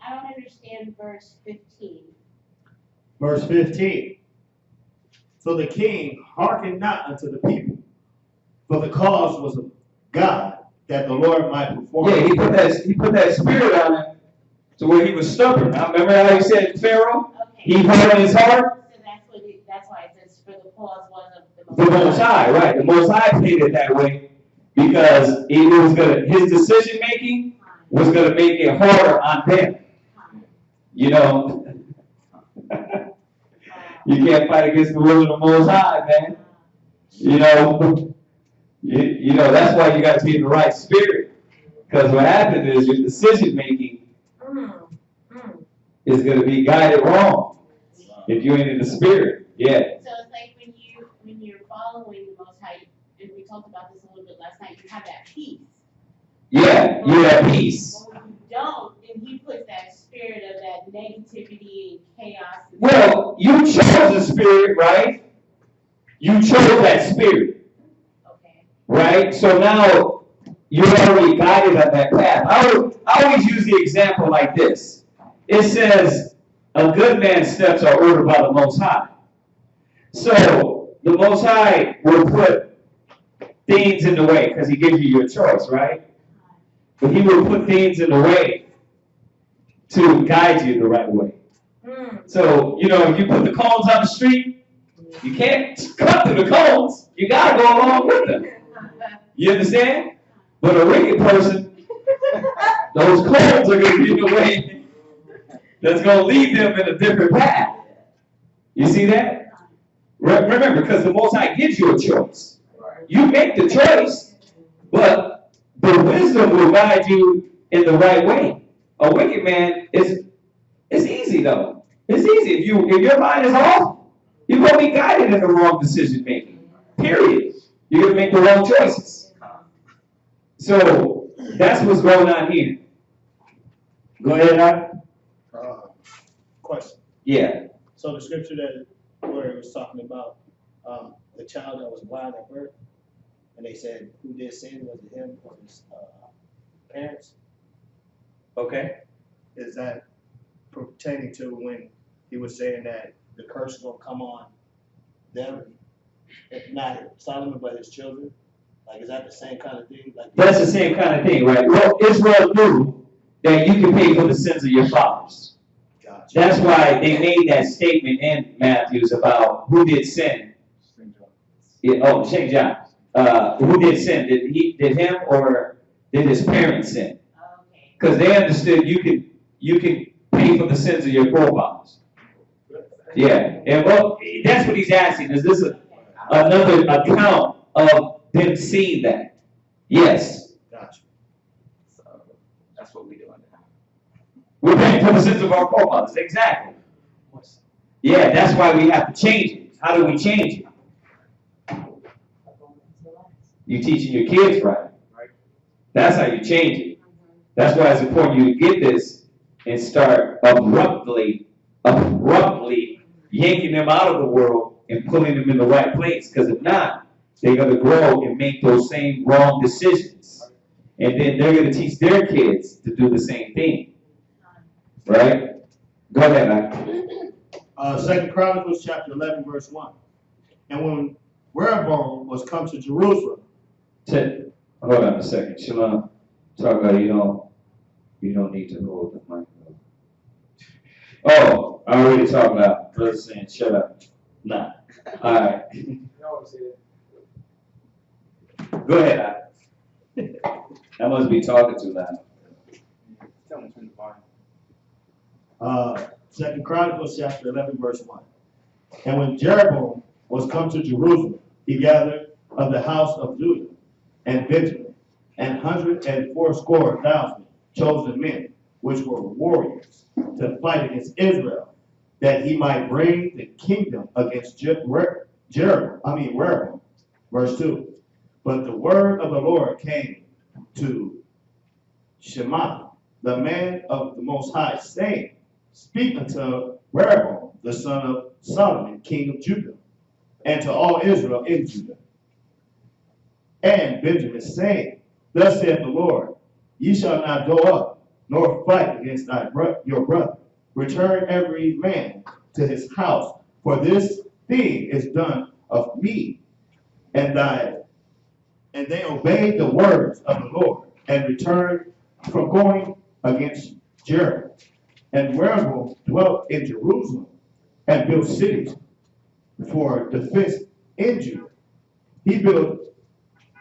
don't understand verse 15. Verse 15. So the king hearkened not unto the people, for the cause was of God, that the Lord might perform. Yeah, he put that spirit on him to where he was stubborn. Now remember how he said to Pharaoh? Okay. He hardened his heart. So that's why it says for the cause was of The Most High, right? The Most High made it that way because his decision making was gonna make it harder on them. You know, you can't fight against the will of the Most High, man. You know, that's why you got to be in the right spirit. Because what happens is your decision making is going to be guided wrong if you ain't in the spirit. Yeah. So it's like when you're following the Most High, and we talked about this a little bit last night, you have that peace. Yeah, you have peace. When you don't, then he puts that spirit of that negativity and chaos. Well, you chose the spirit, right? You chose that spirit. Okay. Right? So now you're already guided on that path. I always use the example like this. It says, a good man's steps are ordered by the Most High. So the Most High will put things in the way because he gives you your choice, right? But he will put things in the way to guide you the right way. So, if you put the cones on the street, you can't cut through the cones. You got to go along with them. You understand? But a wicked person, those cones are going to be in the way that's going to lead them in a different path. You see that? Remember, because the Most High gives you a choice. You make the choice, but the wisdom will guide you in the right way. A wicked man it's easy though. It's easy. If your mind is off, you're going to be guided in the wrong decision making. Period. You're going to make the wrong choices. So that's what's going on here. Go ahead, Doc. Question. Yeah. So the scripture where it was talking about the child that was blind at birth, and they said who did sin, was it him or his parents? Okay. Is that pertaining to when he was saying that the curse will come on them, if not Solomon, but his children? Like, is that the same kind of thing? Like, That's the same kind of thing, right? Well, Israel knew that you can pay for the sins of your fathers. gotcha. That's why they made that statement in Matthew's about who did sin. St. John. Who did sin? Did him or did his parents sin? Okay. Because they understood you can pay for the sins of your forefathers. Yeah, and well, that's what he's asking. Is this another account of them seeing that? Yes. Gotcha. So that's what we do now. We're paying for the sins of our forefathers. Exactly. Yeah, that's why we have to change it. How do we change it? You're teaching your kids right. Right. That's how you change it. That's why it's important you to get this and start abruptly yanking them out of the world and pulling them in the right place. Because if not, they're going to grow and make those same wrong decisions. And then they're going to teach their kids to do the same thing. Right? Go ahead, Ike. 2 Chronicles chapter 11, verse 1. And when Rehoboam was come to Jerusalem. Hold on a second. Shalom. Talk about you don't need to hold the mic. Oh, I already talked about brother saying shut up. Nah. All right. Go ahead, Ike. I must be talking too loud. 2 Chronicles chapter 11, verse 1. And when Jeroboam was come to Jerusalem, he gathered of the house of Judah and Benjamin 180,000 chosen men, which were warriors, to fight against Israel, that he might bring the kingdom against Rehoboam. Verse 2. But the word of the Lord came to Shema, the man of the Most High, saying, Speak unto Rehoboam, the son of Solomon, king of Judah, and to all Israel in Judah and Benjamin, saying, Thus saith the Lord, Ye shall not go up, nor fight against your brother. Return every man to his house, for this thing is done of me. And they obeyed the words of the Lord, and returned from going against Jericho. And Rehoboam dwelt in Jerusalem, and built cities for defense in Judah. He built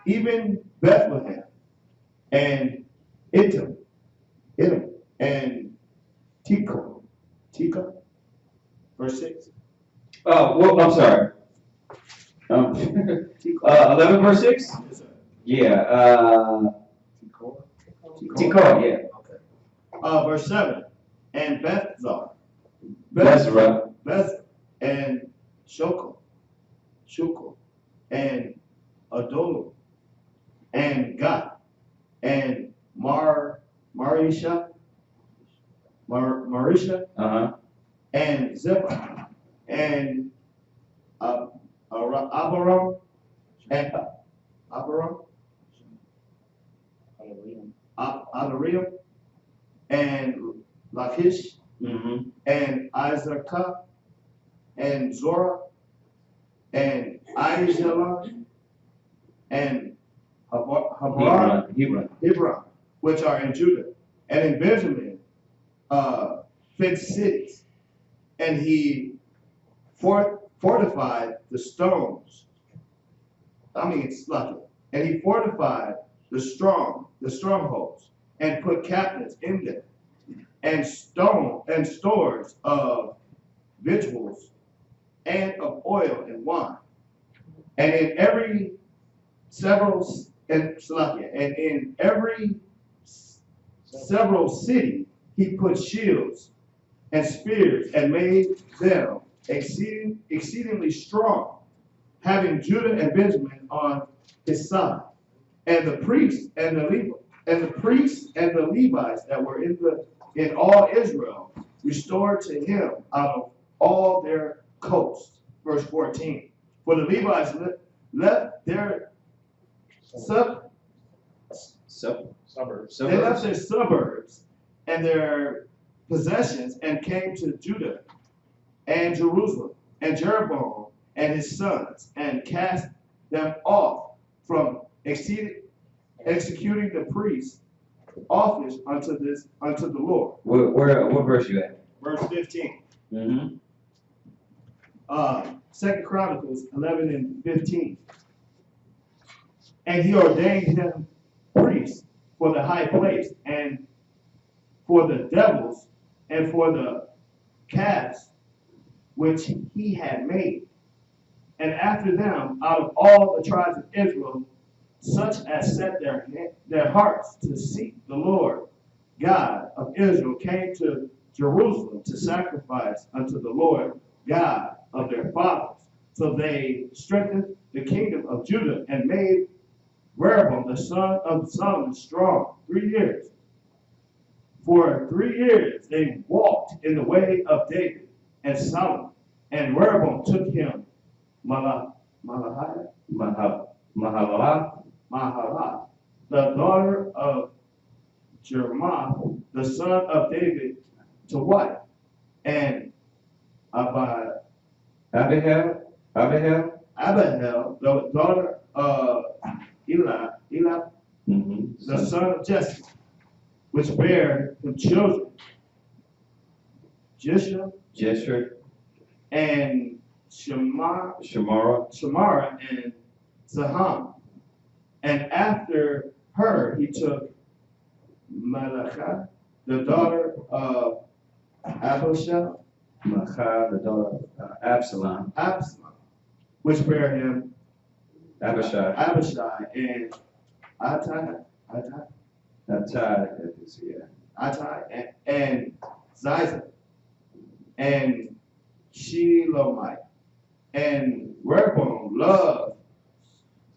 even Bethlehem, and Itam, and Tekoa. Verse 6. Oh, well, I'm sorry. 11 verse 6? Yes, sir. Yeah. Tekoa, yeah. Okay. Verse 7. And Bethzar. Bezra. And Shoko, and Adolu, and Gath, and Marisha, and Zebah, and Abaram, and Adariam, and Lachish, and Isaac, and Zorah, and Aijalon, and Hebron, which are in Judah, and in Benjamin, fenced cities. And he fortified the stones. It's lucky. And he fortified the strongholds, and put captains in them, and stores of victuals, and of oil and wine. And in every several city he put shields and spears, and made them exceedingly strong, having Judah and Benjamin on his side. And the priests and the Levites that were in all Israel restored to him out of all their coasts. Verse 14. For the Levites left their suburbs. They left their suburbs and their possessions, and came to Judah and Jerusalem and Jeroboam and his sons, and cast them off from executing the priest's office unto the Lord. What verse you at? Verse 15. 2 Chronicles 11 and 15. And he ordained him priest for the high place, and for the devils, and for the calves which he had made. And after them, out of all the tribes of Israel, such as set their hearts to seek the Lord God of Israel, came to Jerusalem to sacrifice unto the Lord God of their fathers. So they strengthened the kingdom of Judah, and made Rehoboam, the son of Solomon, strong 3 years. For 3 years they walked in the way of David and Solomon. And Rehoboam took him Mahalath, the daughter of Jeremoth, the son of David, to wife. And Abihail, the daughter of Eli, the son of Jesse, which bare him children, Jeshua, and Shamara, and Zaham. And after her he took Malachah, the daughter of Abishai, the daughter of Absalom, which bare him Abishai, and Attai, and Ziza, and Shelomite. And Rehoboam loved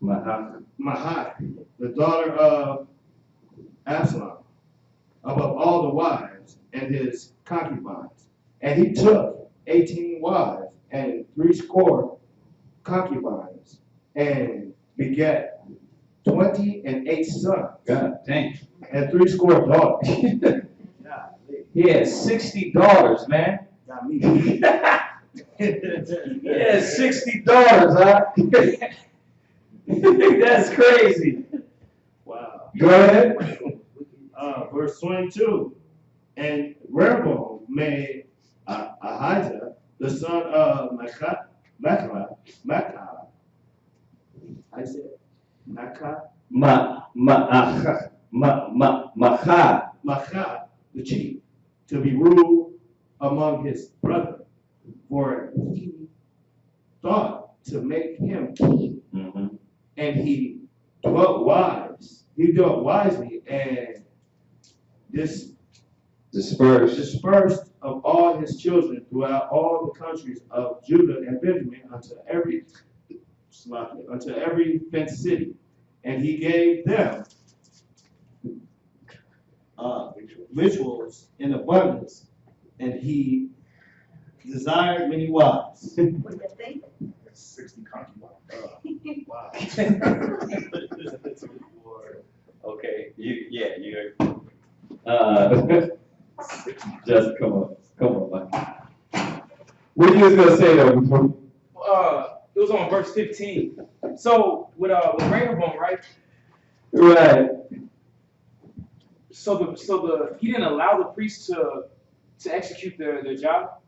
Mahath, the daughter of Absalom, above all the wives and his concubines. And he took 18 wives and 60 concubines, and begat 28 sons. God dang. And 60 daughters. He had 60 daughters, man. Got me. He had 60 daughters, huh? That's crazy. Wow. Go ahead. Verse 22. And Rehoboam made Ahijah, the son of Makkah. I said Makkah, the chief, to be ruled among his brethren, for he thought to make him king. And he dwelt wisely, and dispersed of all his children throughout all the countries of Judah and Benjamin unto every fenced city. And he gave them victuals in abundance, and he desired many wives. What you think? 60 concubines. Wow. Okay, you're. Just come on, man. What you was gonna say though before? It was on verse 15. So with Rehoboam, right? Right. So he didn't allow the priests to execute their job.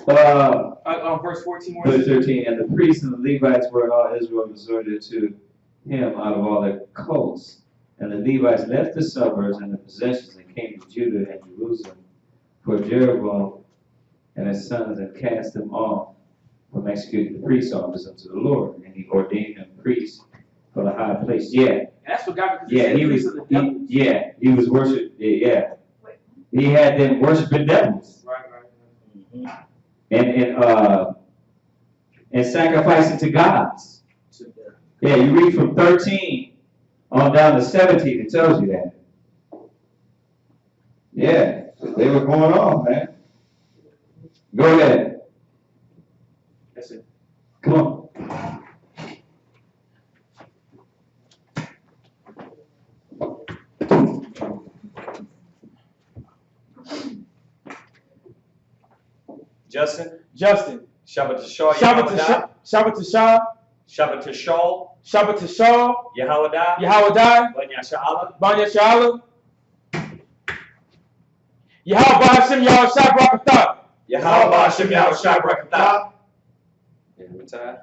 On verse 14 more. Verse 13, and the priests and the Levites were in all Israel resorted to him out of all their coasts. And the Levites left the suburbs and the possessions and came to Judah and Jerusalem for Jeroboam and his sons, and cast them off from executing the priest's office unto the Lord. And he ordained them priests for the high place. Yeah. And that's what God. Yeah, he was worship. Yeah. He had them worshiping devils. Right. And sacrificing to gods. Yeah, you read from 13 on down to 17, it tells you that. Yeah, they were going on, man. Go ahead. That's it. Come on. Justin. Shabbat Tashah. Shabbat Tashah. Shabbat Tashah. Shabbat Tashah. Yehawadah. Banya Sha'ala. Yahweh Hashem Yahweh Shabrakatah. Yahweh Hashem Yahweh Shabrakatah. Every time.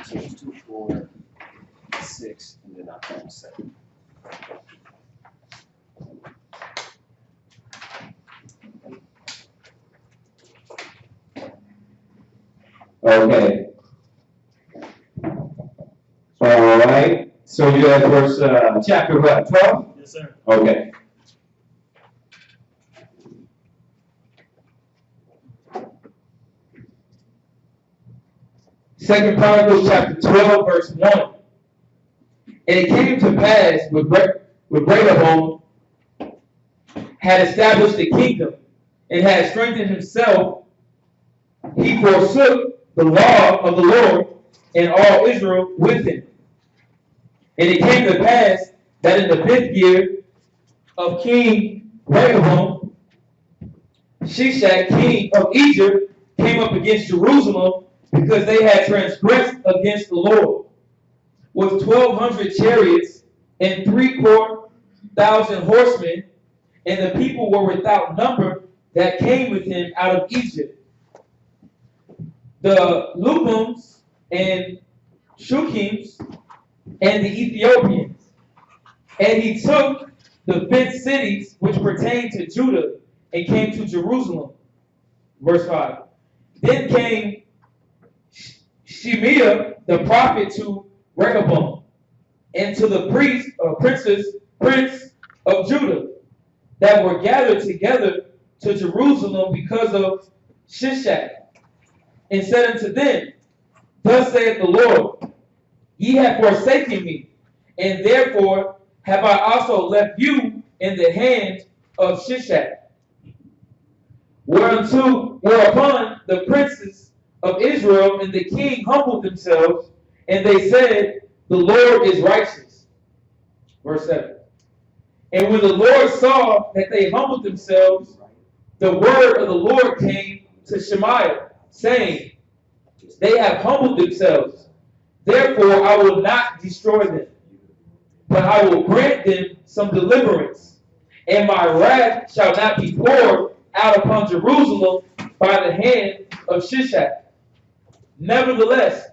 So 2, 4, 6, and then I have 7. Okay. All right. So you have verse, chapter what, 12? Yes, sir. Okay. Second Chronicles chapter 12, verse 1. And it came to pass with Rehoboam had established the kingdom and had strengthened himself, he forsook the law of the Lord and all Israel with him. And it came to pass that in the 5th year of King Rehoboam, Shishak, king of Egypt, came up against Jerusalem because they had transgressed against the Lord with 1,200 chariots and 3,000 horsemen, and the people were without number that came with him out of Egypt. The Lubims and Shukims and the Ethiopians. And he took the fenced cities which pertained to Judah and came to Jerusalem. Verse 5. Then came Shemaiah the prophet to Rehoboam and to the prince of Judah that were gathered together to Jerusalem because of Shishak, and said unto them, Thus saith the Lord, Ye have forsaken me, and therefore have I also left you in the hand of Shishak. Whereupon the princes of Israel and the king humbled themselves, and they said, The Lord is righteous. Verse 7. And when the Lord saw that they humbled themselves, the word of the Lord came to Shemaiah, saying, They have humbled themselves, therefore I will not destroy them, but I will grant them some deliverance, and my wrath shall not be poured out upon Jerusalem by the hand of Shishak. Nevertheless,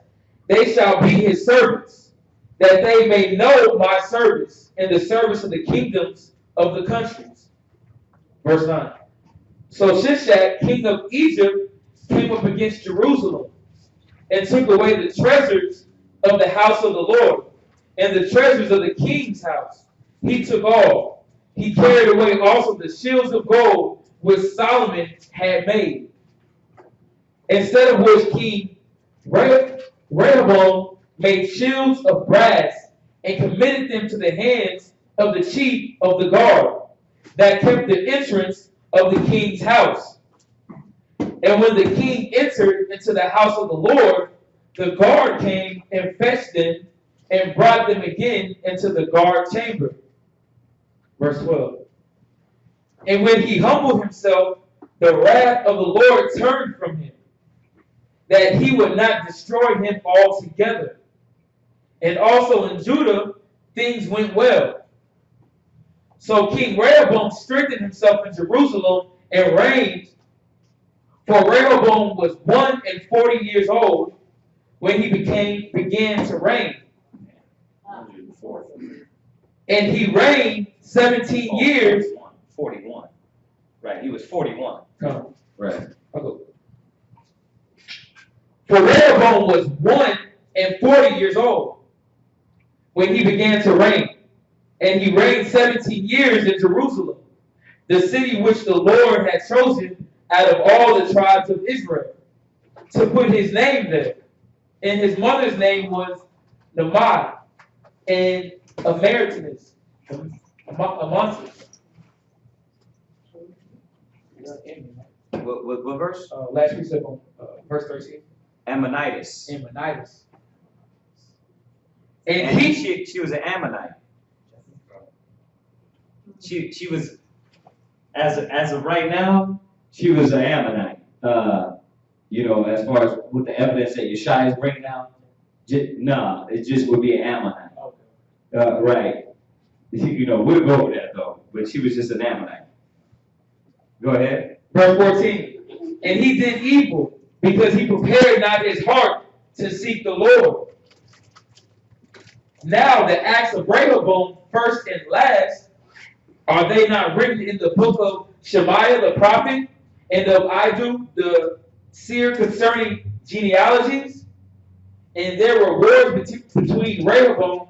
they shall be his servants, that they may know my service and the service of the kingdoms of the countries. Verse 9. So Shishak, king of Egypt, came up against Jerusalem and took away the treasures of the house of the Lord and the treasures of the king's house. He took all. He carried away also the shields of gold which Solomon had made. Instead of which King Rehoboam made shields of brass and committed them to the hands of the chief of the guard that kept the entrance of the king's house. And when the king entered into the house of the Lord, the guard came and fetched them and brought them again into the guard chamber. Verse 12. And when he humbled himself, the wrath of the Lord turned from him, that he would not destroy him altogether. And also in Judah, things went well. So King Rehoboam strengthened himself in Jerusalem and reigned. For Rehoboam was 140 years old when he began to reign. And he reigned 17 years. 41. Right, he was 41. Right. Okay. For Rehoboam was 140 years old when he began to reign. And he reigned 17 years in Jerusalem, the city which the Lord had chosen out of all the tribes of Israel, to put his name there. And his mother's name was Naamah and Emeritus. Amontis. What verse? Last week said verse 13. Ammonitis. Ammonitis. And she was an Ammonite. She was, as of right now, she was an Ammonite. As far as with the evidence that Yeshai is bringing out, no, it just would be an Ammonite. Right. We'll go over that though, but she was just an Ammonite. Go ahead. Verse 14. And he did evil because he prepared not his heart to seek the Lord. Now the acts of Rehoboam, first and last, are they not written in the book of Shemaiah the prophet and of Iddu the seer concerning genealogies, and there were wars between Rehoboam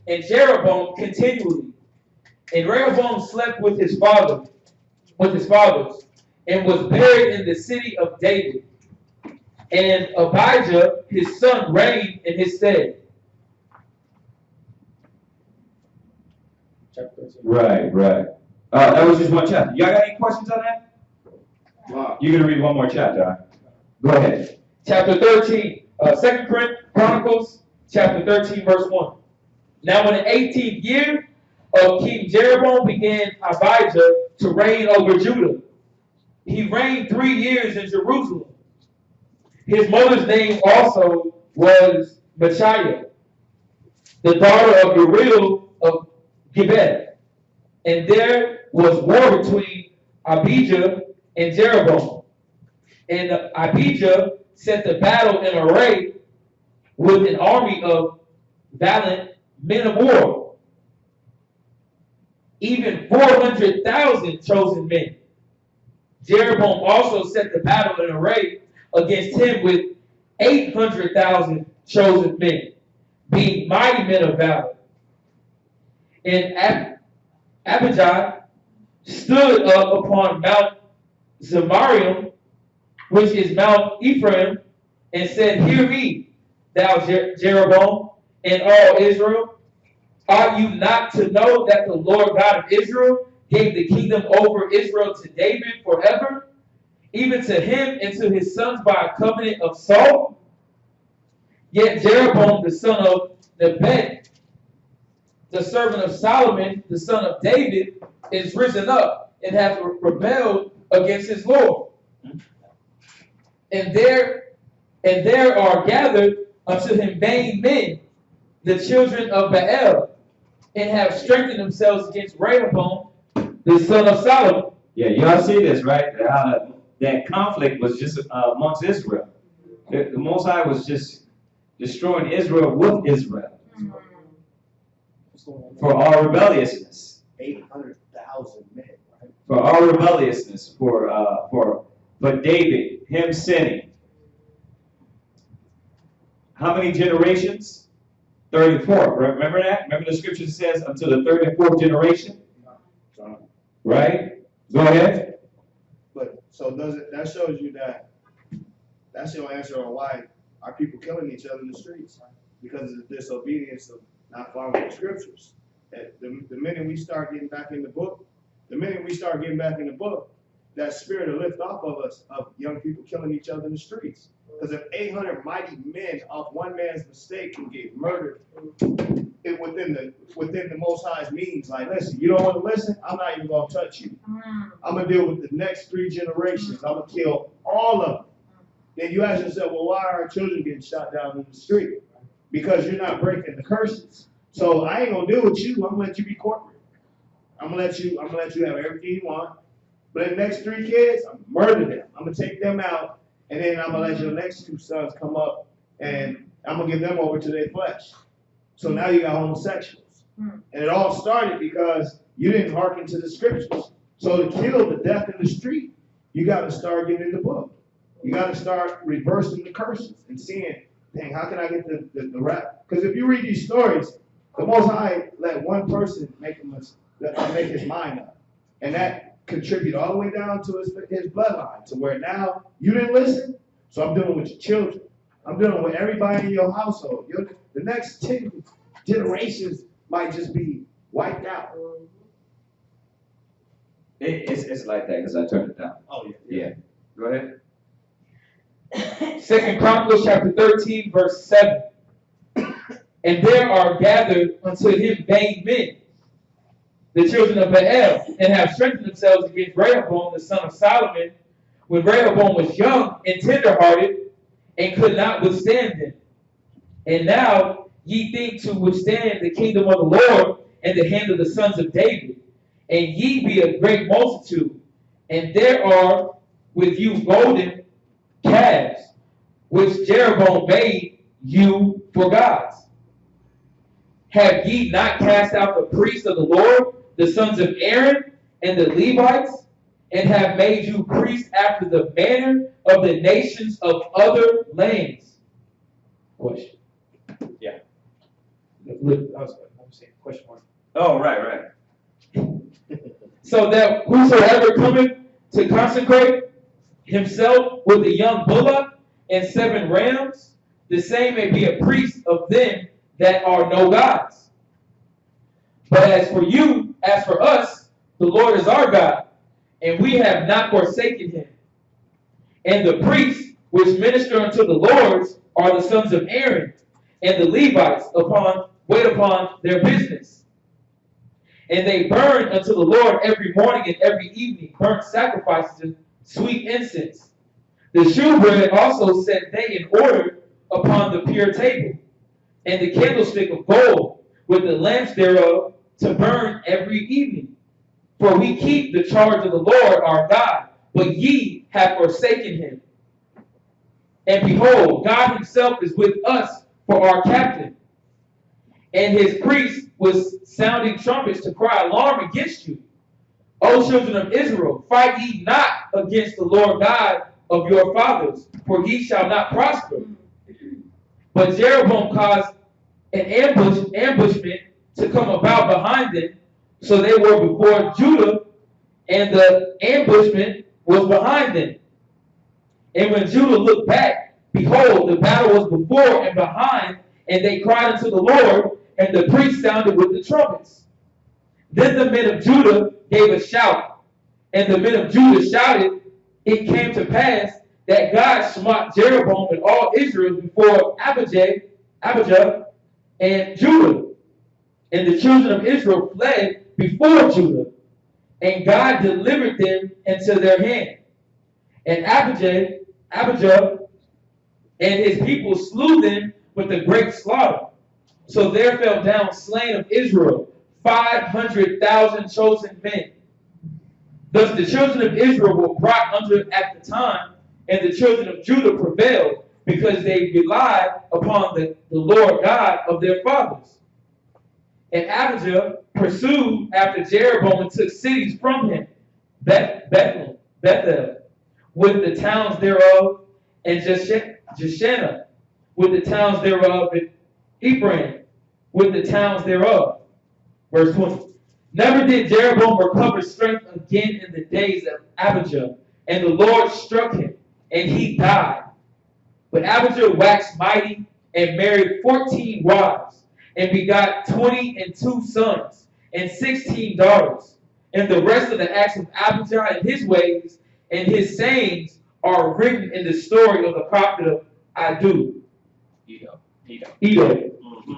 and Jeroboam continually. And Rehoboam slept with his fathers, and was buried in the city of David. And Abijah, his son, reigned in his stead. Right, right. That was just one chapter. Y'all got any questions on that? Wow. You're gonna read one more chapter. Huh? Go ahead. Chapter 13, 2 Chronicles, chapter 13, verse 1. Now in the 18th year of King Jeroboam began Abijah to reign over Judah. He reigned 3 years in Jerusalem. His mother's name also was Machiah, the daughter of Uriel of Gibeah. And there was war between Abijah and Jeroboam. And Abijah set the battle in array with an army of valiant men of war, even 400,000 chosen men. Jeroboam also set the battle in array against him with 800,000 chosen men, being mighty men of valor. And Abijah stood up upon Mount Zemarium, which is Mount Ephraim, and said, Hear me, thou Jeroboam, and all Israel. Are you not to know that the Lord God of Israel gave the kingdom over Israel to David forever, even to him and to his sons by a covenant of salt? Yet Jeroboam, the son of Nebat, the servant of Solomon, the son of David, is risen up and hath rebelled against his Lord. And there are gathered unto him vain men, the children of Baal, and have strengthened themselves against Rehoboam, the son of Solomon. Yeah, y'all see this, right? That conflict was just amongst Israel. The Most High was just destroying Israel with Israel for our rebelliousness. 800,000 men, right? For our rebelliousness, for David, him sinning. How many generations? 34. Remember that? Remember the scripture says until the 34th generation? Right? Go ahead. But so that shows you that that's your answer on why are people killing each other in the streets? Because of the disobedience of not following the scriptures. The minute we start getting back in the book, that spirit will lift off of us, of young people killing each other in the streets. Because if 800 mighty men off one man's mistake can get murdered within the Most High's means, like, listen, you don't want to listen, I'm not even going to touch you. I'm going to deal with the next 3 generations. I'm going to kill all of them. Then you ask yourself, well, why are our children getting shot down in the street? Because you're not breaking the curses. So I ain't going to deal with you. I'm going to let you be corporate. I'm going to let you have everything you want. But the next 3 kids, I'm going to murder them. I'm going to take them out. And then I'm going to let your next 2 sons come up, and I'm going to give them over to their flesh. So now you got homosexuals. And it all started because you didn't hearken to the scriptures. So to kill the death in the street, you got to start getting in the book. You got to start reversing the curses and seeing, dang, how can I get the rap? Because if you read these stories, the Most High let one person make his mind up. And that contribute all the way down to his bloodline, to where now you didn't listen, so I'm dealing with your children. I'm dealing with everybody in your household. The next 10 generations might just be wiped out. It's like that because I turned it down. Oh, Yeah. Go ahead. 2 Chronicles chapter 13, verse 7. And there are gathered unto him vain men, the children of Baal, and have strengthened themselves against Rehoboam, the son of Solomon, when Rehoboam was young and tenderhearted, and could not withstand them. And now ye think to withstand the kingdom of the Lord and the hand of the sons of David, and ye be a great multitude, and there are with you golden calves, which Jeroboam made you for gods. Have ye not cast out the priests of the Lord, the sons of Aaron, and the Levites, and have made you priests after the manner of the nations of other lands. Question. Yeah. Look, I'm saying question mark. Oh, right. So that whosoever cometh to consecrate himself with a young bullock and 7 rams, the same may be a priest of them that are no gods. But as for us, the Lord is our God, and we have not forsaken him. And the priests which minister unto the Lord are the sons of Aaron, and the Levites wait upon their business. And they burn unto the Lord every morning and every evening burnt sacrifices and sweet incense. The shewbread also set they in order upon the pure table, and the candlestick of gold with the lamps thereof to burn every evening. For we keep the charge of the Lord our God, but ye have forsaken him. And behold, God himself is with us for our captain. And his priest was sounding trumpets to cry alarm against you. O children of Israel, fight ye not against the Lord God of your fathers, for ye shall not prosper. But Jeroboam caused an ambushment to come about behind them, so they were before Judah, and the ambushment was behind them. And when Judah looked back, behold, the battle was before and behind, and they cried unto the Lord, and the priests sounded with the trumpets. Then the men of Judah gave a shout, and the men of Judah shouted. It came to pass that God smote Jeroboam and all Israel before Abijah and Judah. And the children of Israel fled before Judah, and God delivered them into their hand. And Abijah and his people slew them with a great slaughter. So there fell down slain of Israel 500,000 chosen men. Thus the children of Israel were brought under at the time, and the children of Judah prevailed, because they relied upon the Lord God of their fathers. And Abijah pursued after Jeroboam and took cities from him, Bethel, with the towns thereof, and Jeshanah, with the towns thereof, and Ephraim, with the towns thereof. Verse 20. Never did Jeroboam recover strength again in the days of Abijah, and the Lord struck him, and he died. But Abijah waxed mighty and married 14 wives, and begot 22 sons and 16 daughters. And the rest of the acts of Abijah and his ways and his sayings are written in the story of the prophet of Iddo. Mm-hmm.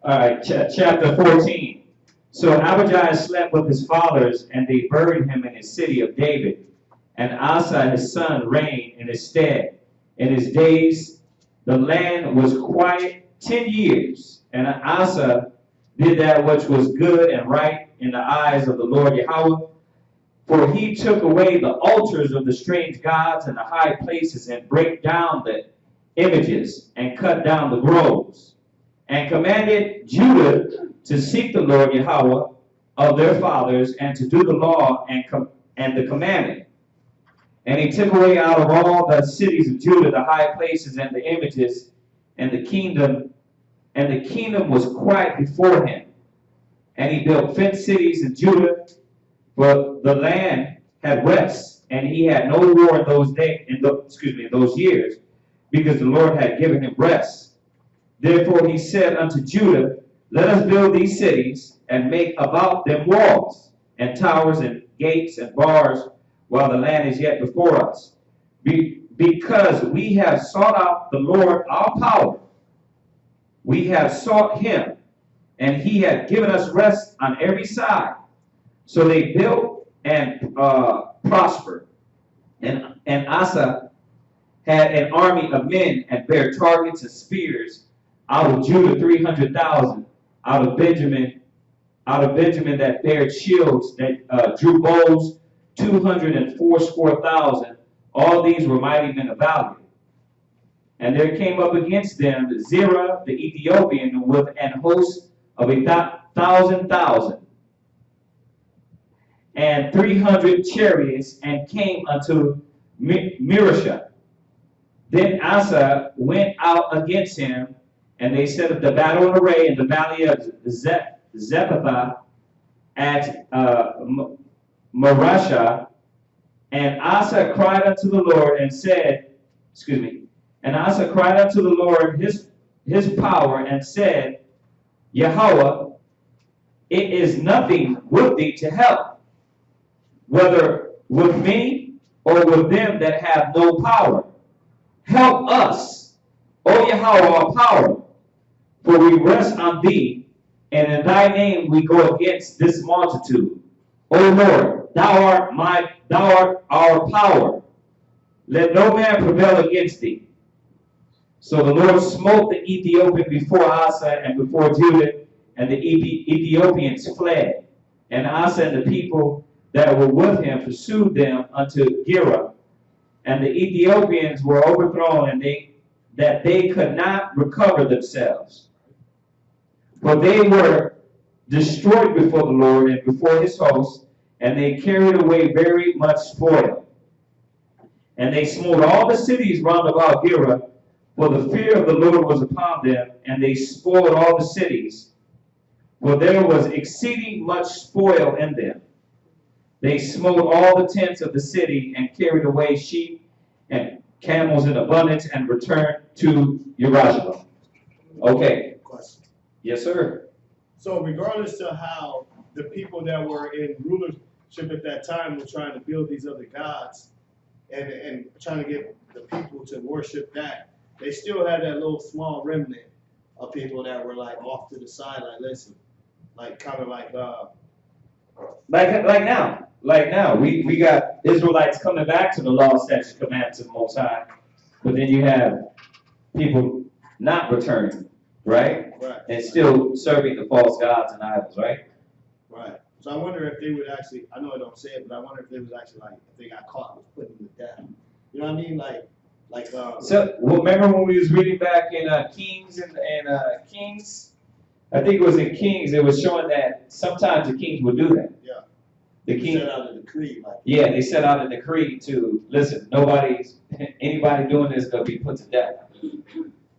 All right, chapter 14. So Abijah slept with his fathers, and they buried him in his city of David. And Asa his son reigned in his stead. In his days the land was quiet 10 years. And Asa did that which was good and right in the eyes of the Lord Yahweh. For he took away the altars of the strange gods and the high places, and brake down the images, and cut down the groves, and commanded Judah to seek the Lord Yahweh of their fathers, and to do the law and the commandment. And he took away out of all the cities of Judah the high places and the images, and the kingdom was quiet before him. And he built fenced cities in Judah, but the land had rest, and he had no war in those years, because the Lord had given him rest. Therefore he said unto Judah, let us build these cities, and make about them walls, and towers, and gates, and bars, while the land is yet before us. Because we have sought out the Lord our power. We have sought him, and he hath given us rest on every side. So they built and prospered. And Asa had an army of men, and bare targets and spears. Out of Judah 300,000. Out of Benjamin that bare shields, that drew bows 284,000. All these were mighty men of valor. And there came up against them Zerah the Ethiopian with an host of 1,000,000. and 300 chariots, and came unto Mirasha. Then Asa went out against him, and they set up the battle in array in the valley of Zephathah at Marasha. And Asa cried unto the Lord and said, and Asa cried unto the Lord his power and said, Yahweh, it is nothing with thee to help, whether with me or with them that have no power. Help us, O Yahweh, our power, for we rest on thee, and in thy name we go against this multitude. O Lord, thou art our power. Let no man prevail against thee. So the Lord smote the Ethiopian before Asa and before Judah, and the Ethiopians fled. And Asa and the people that were with him pursued them unto Gerar. And the Ethiopians were overthrown, and they could not recover themselves. For they were destroyed before the Lord and before his host, and they carried away very much spoil. And they smote all the cities round about Gerar, for the fear of the Lord was upon them, and they spoiled all the cities, for there was exceeding much spoil in them. They smote all the tents of the city, and carried away sheep and camels in abundance, and returned to Jerusalem. Okay. Question. Yes, sir. So regardless to how the people that were in rulership at that time were trying to build these other gods and trying to get the people to worship that, they still had that little small remnant of people that were like off to the side, like listen, like kind of like now, we got Israelites coming back to the law, statutes, commandments of the Most High, but then you have people not returning, right? Right. And still serving the false gods and idols, right? Right. So I wonder if they would actually, I know I don't say it, but I wonder if they was actually like, if they got caught, was putting them to death. You know what I mean? So remember when we was reading back in Kings and Kings? I think it was in Kings. It was showing that sometimes the kings would do that. Yeah. The king set out a decree. Yeah, they set out a decree to listen. Anybody doing this gonna be put to death.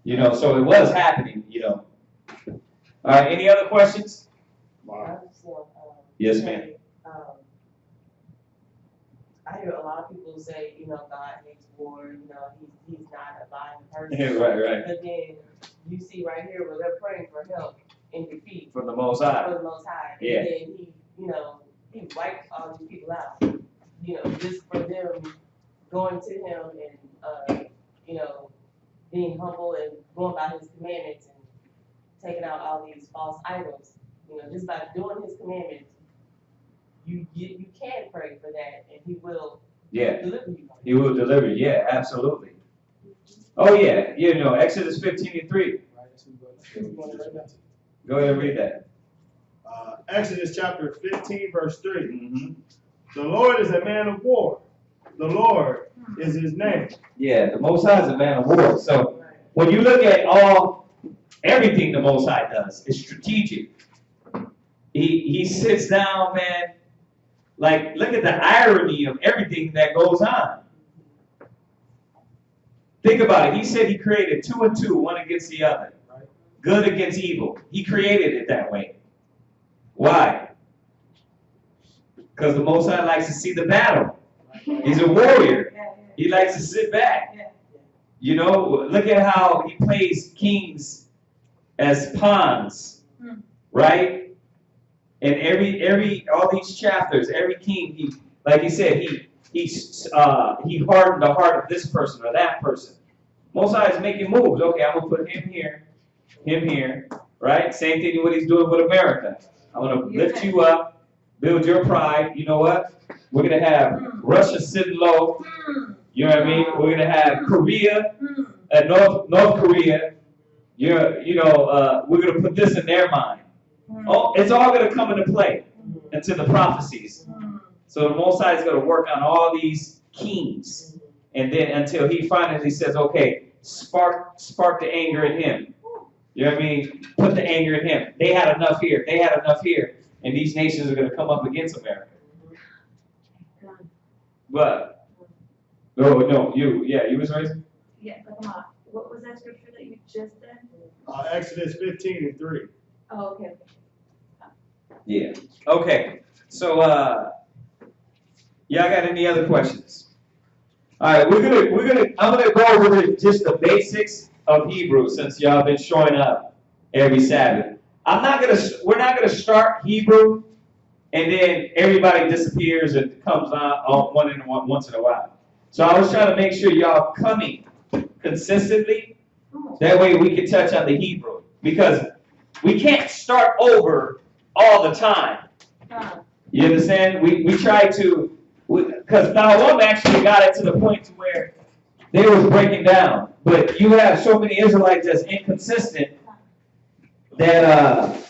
You know, so it was happening. You know. All right. Any other questions? Yes, ma'am. I hear a lot of people say, you know, God hates war, you know, he's not a violent person. Yeah, right. But then you see right here where they're praying for help in defeat. From the Most High. From the Most High. Yeah. And then he wiped all these people out. You know, just for them going to him and being humble and going by his commandments and taking out all these false idols. You know, just by doing his commandments, you can pray for that, and he will deliver you. He will deliver you. Yeah, absolutely. Oh yeah, you know, Exodus 15:3. Go ahead and read that. Exodus chapter 15, verse 3. Mm-hmm. The Lord is a man of war. The Lord is his name. Yeah, the Most High is a man of war. So when you look at everything the Most High does, it's strategic. He sits down, man. Like, look at the irony of everything that goes on. Think about it. He said he created 2 and 2, one against the other. Good against evil. He created it that way. Why? Because the Most High likes to see the battle. He's a warrior. He likes to sit back. You know, look at how he plays kings as pawns, right? And all these chapters, every king, like he said, he hardened the heart of this person or that person. Most High is making moves. Okay, I'm gonna put him here, right? Same thing what he's doing with America. I'm gonna lift you up, build your pride. You know what? We're gonna have Russia sitting low. You know what I mean? We're gonna have Korea, North Korea. We're gonna put this in their mind. Oh, it's all going to come into play into the prophecies. So the Most High is going to work on all these kings, and then until he finally says, "Okay, spark the anger in him." You know what I mean? Put the anger in him. They had enough here. They had enough here, and these nations are going to come up against America. What? Oh, no, you was raising? Yeah, but come on, what was that scripture that you just said? Exodus 15:3. Oh, okay. Yeah. Okay. So, y'all got any other questions? All right, I'm gonna go over just the basics of Hebrew since y'all been showing up every Sabbath. We're not gonna start Hebrew and then everybody disappears and comes on once in a while. So I was trying to make sure y'all coming consistently. That way we can touch on the Hebrew because we can't start over all the time. You understand? We try to, because Nahum actually got it to the point to where they was breaking down. But you have so many Israelites that's inconsistent that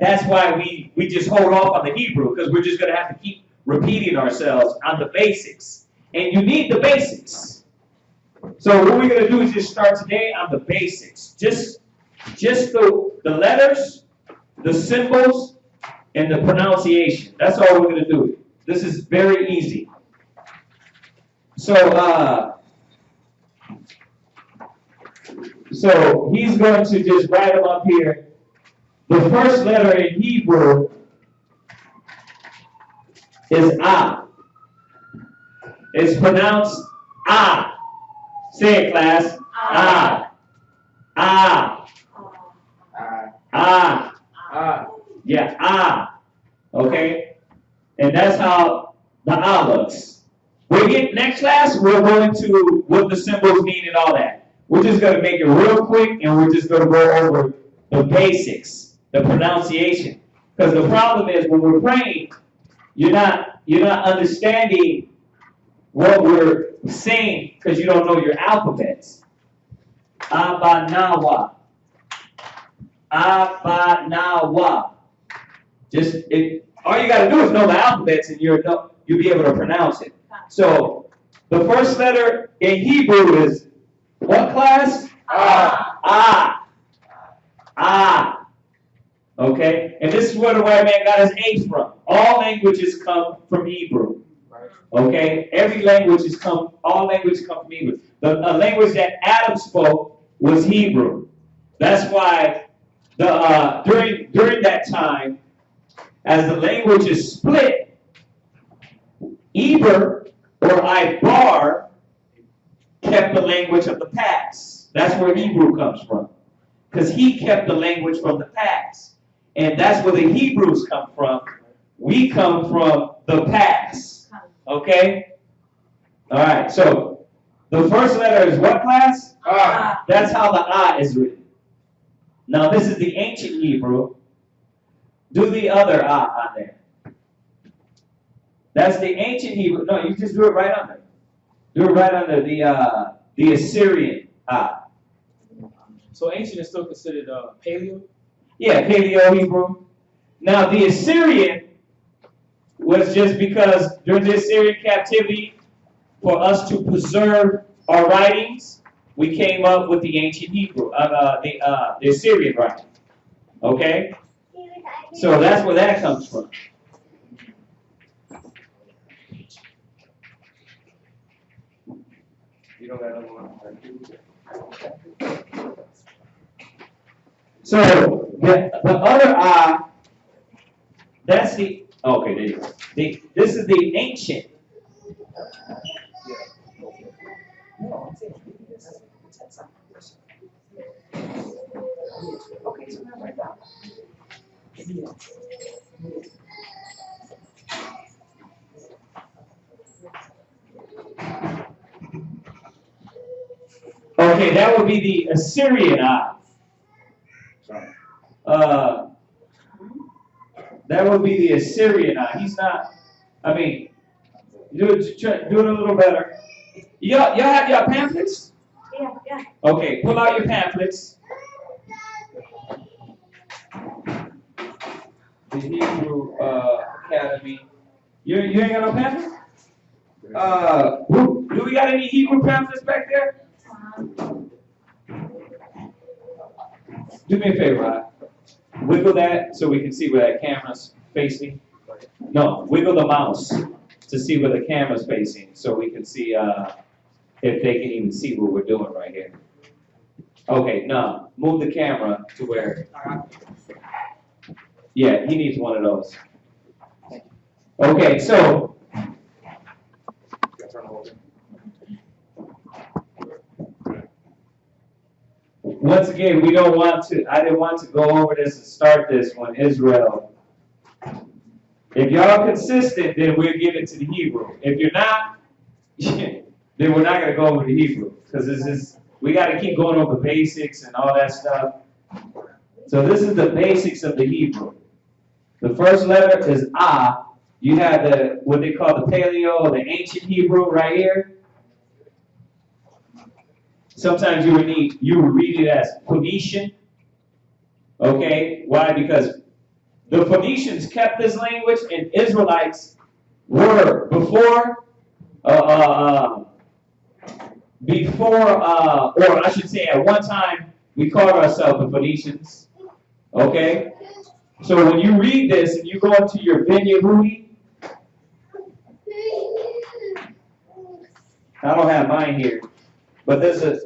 that's why we just hold off on the Hebrew, because we're just gonna have to keep repeating ourselves on the basics. And you need the basics. So what we're gonna do is just start today on the basics. Just the letters, the symbols, and the pronunciation. That's all we're gonna do. This is very easy. So he's going to just write them up here. The first letter in Hebrew is A. It's pronounced A. Say it, class. A. A. A. Yeah, A. Okay? And that's how the A looks. Next class, we're going to what the symbols mean and all that. We're just going to make it real quick, and we're just going to go over the basics, the pronunciation. Because the problem is when we're praying, you're not understanding what we're saying because you don't know your alphabets. Abanawa. Abanawa. All you got to do is know the alphabets, and you'll be able to pronounce it. So the first letter in Hebrew is what, class? Ah. Ah. Okay? And this is where the white man got his H from. All languages come from Hebrew. Okay? All languages come from Hebrew. The language that Adam spoke was Hebrew. That's why during that time, as the language is split, Eber or Ibar kept the language of the past. That's where Hebrew comes from. Because he kept the language from the past. And that's where the Hebrews come from. We come from the past. Okay? All right, so the first letter is what, class? That's how the A is written. Now, this is the ancient Hebrew. Do the other A on there. That's the ancient Hebrew. No, you just do it right under. Do it right under the Assyrian A. So ancient is still considered Paleo? Yeah, Paleo Hebrew. Now, the Assyrian was just because during the Assyrian captivity, for us to preserve our writings, we came up with the ancient Hebrew, the Assyrian writing. Okay? So that's where that comes from. You don't got another one. So the other eye, that's the okay. There you go. This is the ancient. Okay, so now right down. Okay, that would be the Assyrian eye. That would be the Assyrian eye. He's not. I mean, do it a little better. Y'all have your pamphlets? Yeah. Okay, pull out your pamphlets. The Hebrew Academy. You ain't got no pamphlets? Do we got any Hebrew pamphlets back there? Do me a favor, Rod. Wiggle that so we can see where that camera's facing. No, wiggle the mouse to see where the camera's facing, so we can see if they can even see what we're doing right here. Okay, no, move the camera to where. Yeah, he needs one of those. Okay, so. Once again, I didn't want to go over this and start this when Israel. If y'all consistent, then we'll give it to the Hebrew. If you're not, then we're not going to go over the Hebrew. Because we got to keep going over basics and all that stuff. So this is the basics of the Hebrew. The first letter is A. You have what they call the Paleo, or the ancient Hebrew right here. Sometimes you would read it as Phoenician. Okay, why? Because the Phoenicians kept this language, and Israelites were or I should say at one time, we called ourselves the Phoenicians. Okay? So when you read this and you go into your Ben Yehudi, I don't have mine here, but there's a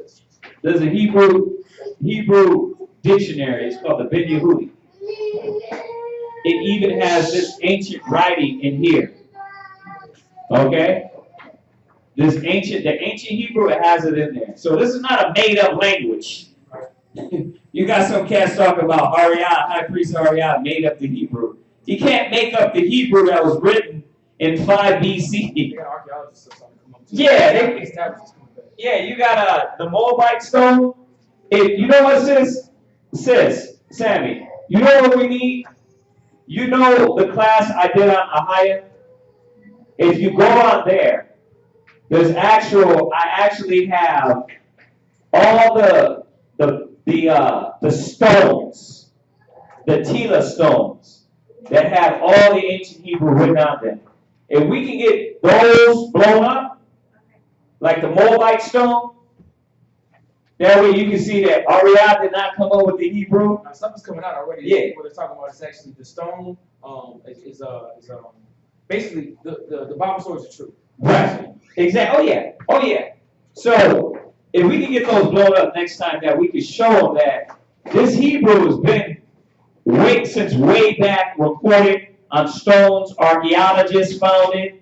Hebrew dictionary. It's called the Ben Yehudi. It even has this ancient writing in here. Okay? The ancient Hebrew, it has it in there. So this is not a made-up language. You got some cats talking about High Priest Ariah made up the Hebrew. You can't make up the Hebrew that was written in 5 BC. Yeah, you got the Moabite stone. You know what, sis, Sammy, you know what we need? You know the class I did on Ahia? If you go on there, I actually have all the stones, the Tila stones, that have all the ancient Hebrew written on them. If we can get those blown up, like the Moabite stone, that way you can see that Ariah did not come up with the Hebrew. Now, something's coming out already. Yeah. What they're talking about is actually the stone. Is basically the Bible stories are true. Right. Exactly. Oh yeah. So if we can get those blown up next time, that we can show them that this Hebrew has been since way back recorded on stones. Archaeologists found it.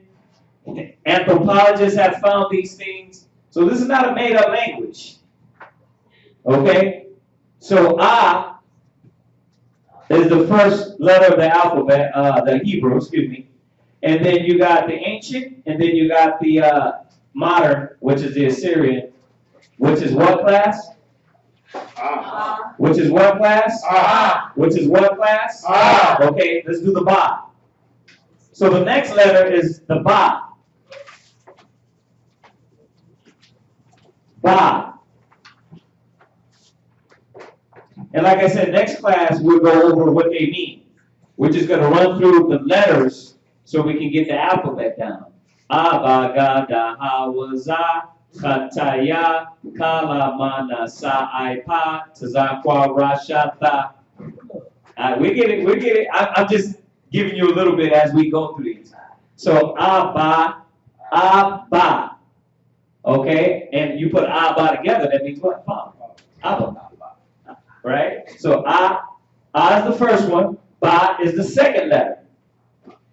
Anthropologists have found these things. So this is not a made-up language. Okay? So A is the first letter of the alphabet, the Hebrew, excuse me. And then you got the ancient, and then you got the modern, which is the Assyrian, which is what class? Which is what class? Which is what class? Okay, let's do the Ba. So the next letter is the Ba. Ba. And like I said, next class we'll go over what they mean. We're just going to run through the letters so we can get the alphabet down. Abagada hawaza kataya kalamana sa'aipa tazakwa rashata. We get it. I'm just giving you a little bit as we go through these. So Abba. Okay, and you put Abba together, that means what? Abba. Right? So A is the first one. Ba is the second letter.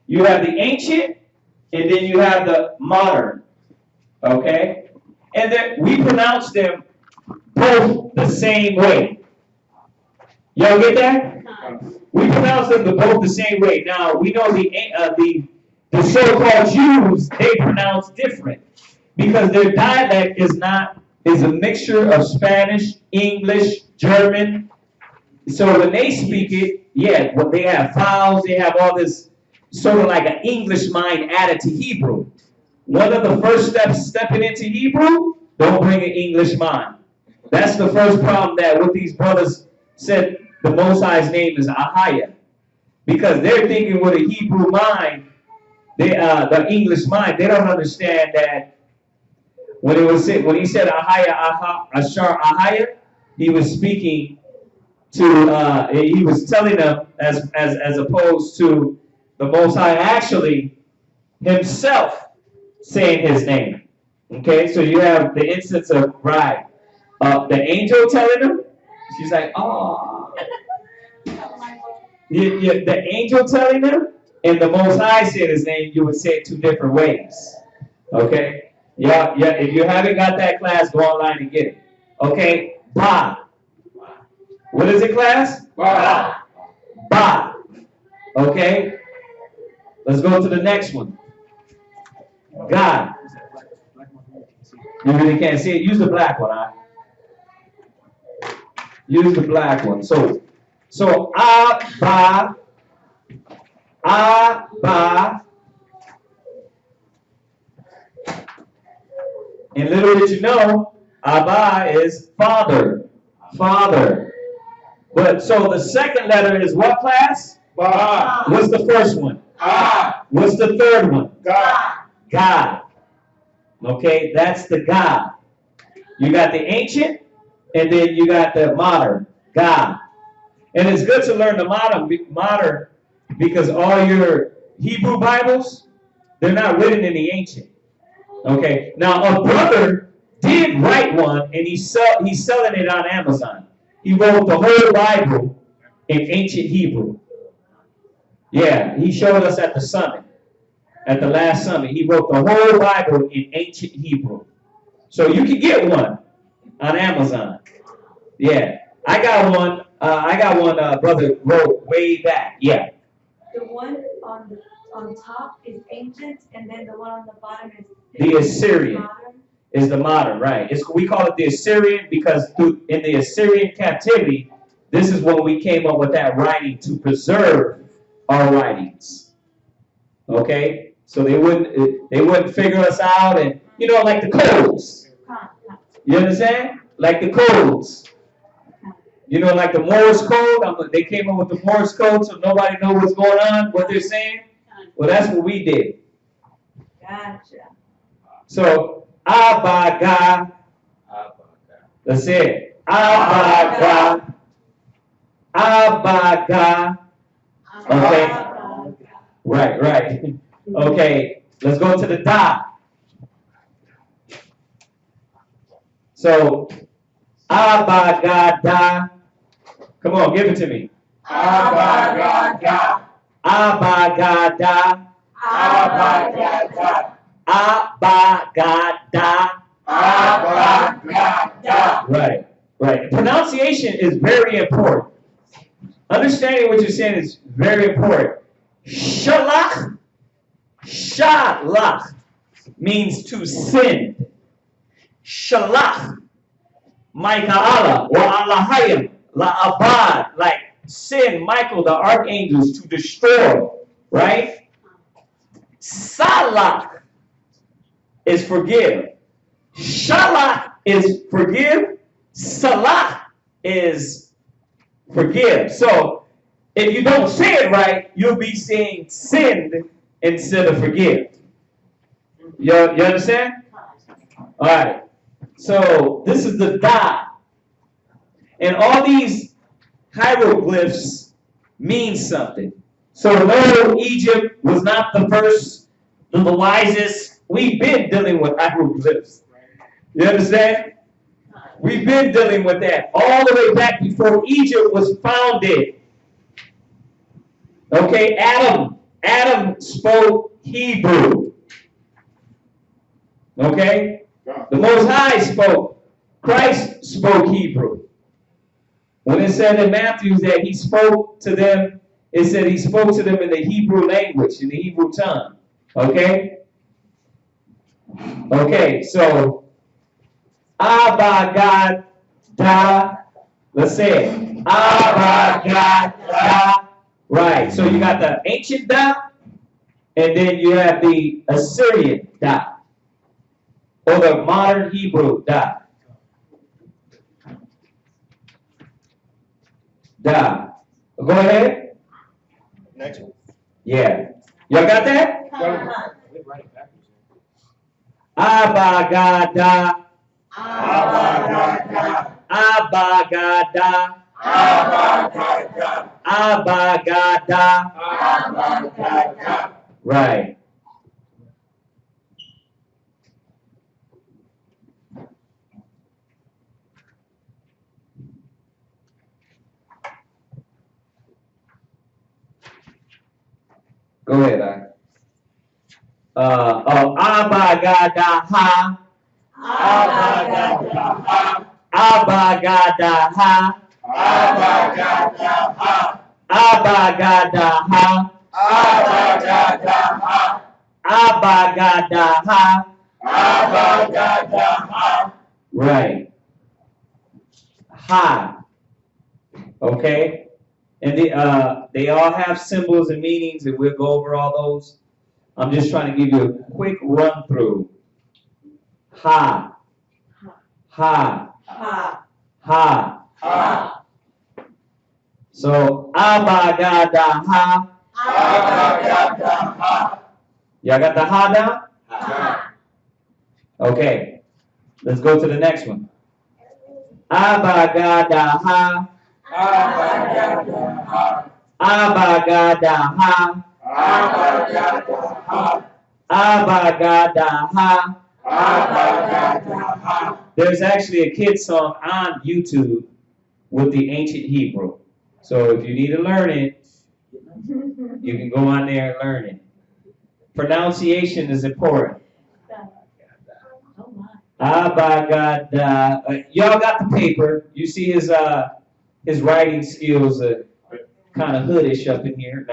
You have the ancient, and then you have the modern. Okay? And then we pronounce them both the same way. Y'all get that? We pronounce them both the same way. Now, we know the so-called Jews, they pronounce different. Because their dialect is a mixture of Spanish, English, German. So when they speak it, but they have vowels, they have all this sort of like an English mind added to Hebrew. One of the first steps stepping into Hebrew, don't bring an English mind. That's the first problem that what these brothers said the Most High's name is Ahia. Because they're thinking with a Hebrew mind, the English mind, they don't understand that when he said Ahia, Ashar Ahia, he was speaking to, he was telling them as opposed to the Most High actually himself saying his name. Okay, so you have the instance of the angel telling him. She's like, oh. The angel telling him, and the Most High saying his name, you would say it two different ways. Okay? Yeah. If you haven't got that class, go online and get it. Okay? Ba. What is it, class? Ba. Ba. Okay? Let's go to the next one. God. You really can't see it. Use the black one, huh? Use the black one. So Abba. And little did you know, Abba is father. Father. But so the second letter is what, class? Ba. What's the first one? Ah. What's the third one? God. God. Okay, that's the God. You got the ancient, and then you got the modern. God. And it's good to learn the modern because all your Hebrew Bibles, they're not written in the ancient. Okay. Now a brother did write one, and he's selling it on Amazon. He wrote the whole Bible in ancient Hebrew. Yeah, he showed us at the summit, at the last summit. He wrote the whole Bible in ancient Hebrew. So you can get one on Amazon. Yeah, I got one. Brother wrote way back. Yeah. The one on top is ancient, and then the one on the bottom is The Assyrian modern. is the modern, right? We call it the Assyrian because in the Assyrian captivity, this is when we came up with that writing to preserve our writings. Okay, so they wouldn't figure us out, and like the codes. You understand? Like the codes. Like the Morse code. They came up with the Morse code, so nobody knows what's going on, what they're saying. Well, that's what we did. Gotcha. So Abba God. That's it. Abba God. Abba God. Okay. Right. Okay. Let's go to the Da. So Abba God Da. Come on, give it to me. Abba God Da. Abba God Da. Abba God Da. Abba God Da. Abba God Da. Right. Pronunciation is very important. Understanding what you're saying is very important. Shalach means to send. Shalach. Michaela or Allahayim, La'abad, like send Michael the archangels to destroy, right? Salach is forgive. Shalach is forgive. Salah is forgive. So if you don't say it right, you'll be saying send instead of forgive. You understand? All right. So this is the Da. And all these hieroglyphs mean something. So no, Egypt was not the first, the wisest. We've been dealing with hieroglyphs. You understand? We've been dealing with that all the way back before Egypt was founded. Okay, Adam spoke Hebrew. Okay? The Most High spoke. Christ spoke Hebrew. When it said in Matthew that he spoke to them, it said he spoke to them in the Hebrew language, in the Hebrew tongue. Okay? Okay, so Abba God Da. Let's say it. Abba God Da. Right. So you got the ancient Da, and then you have the Assyrian Da, or the modern Hebrew Da. Da. Go ahead. Next one. Yeah. Y'all got that? Abba God Da. Abba God Da. Abba God Da. Abba God Da. Abba God Da. Abba God Da. Right. Go ahead, Abagadaha. Abagadaha. Abagadaha. Abagadaha. Abagadaha. Abagadaha. Abagadaha. Abagadaha. Right. Ha. Okay. And they all have symbols and meanings, and we'll go over all those. I'm just trying to give you a quick run through. Ha. Ha. Ha. Ha. Ha. So abagadaha. Abagadaha. Y'all got the ha down? Ha. Okay. Let's go to the next one. Abagadaha. Abagadaha. Abagadaha. Abagadaha. Abagadaha. Abagadaha. There's actually a kid's song on YouTube with the ancient Hebrew. So if you need to learn it, you can go on there and learn it. Pronunciation is important. Abagada. Y'all got the paper. You see his writing skills are kind of hoodish up in here.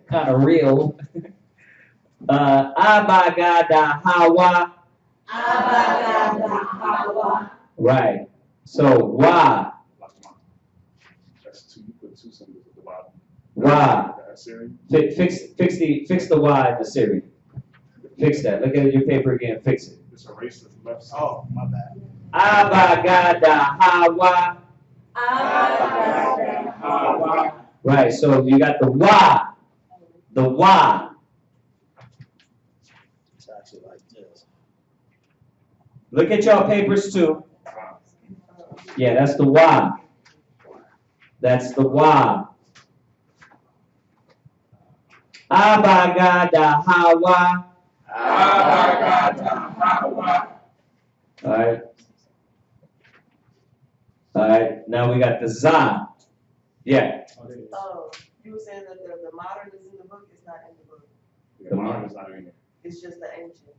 Kind of real. Abagada hawa. Right. So wa. That's two. You put two symbols at the bottom. Wa. Assyrian. Fix the Y in the Syrian. Fix that. Look at your paper again. Fix it. Just erase the left side. Oh, my bad. Abagada hawa. Right. So you got the wa. The wa. It's actually like this. Look at your papers too. Yeah, that's the wa. That's the wa. Abagada hawa. Abagadaha. All right. All right. Now we got the za. Yeah. Oh, you were saying that the modern is in the book, it's not in the book. The modern is not in there. It's just the ancient.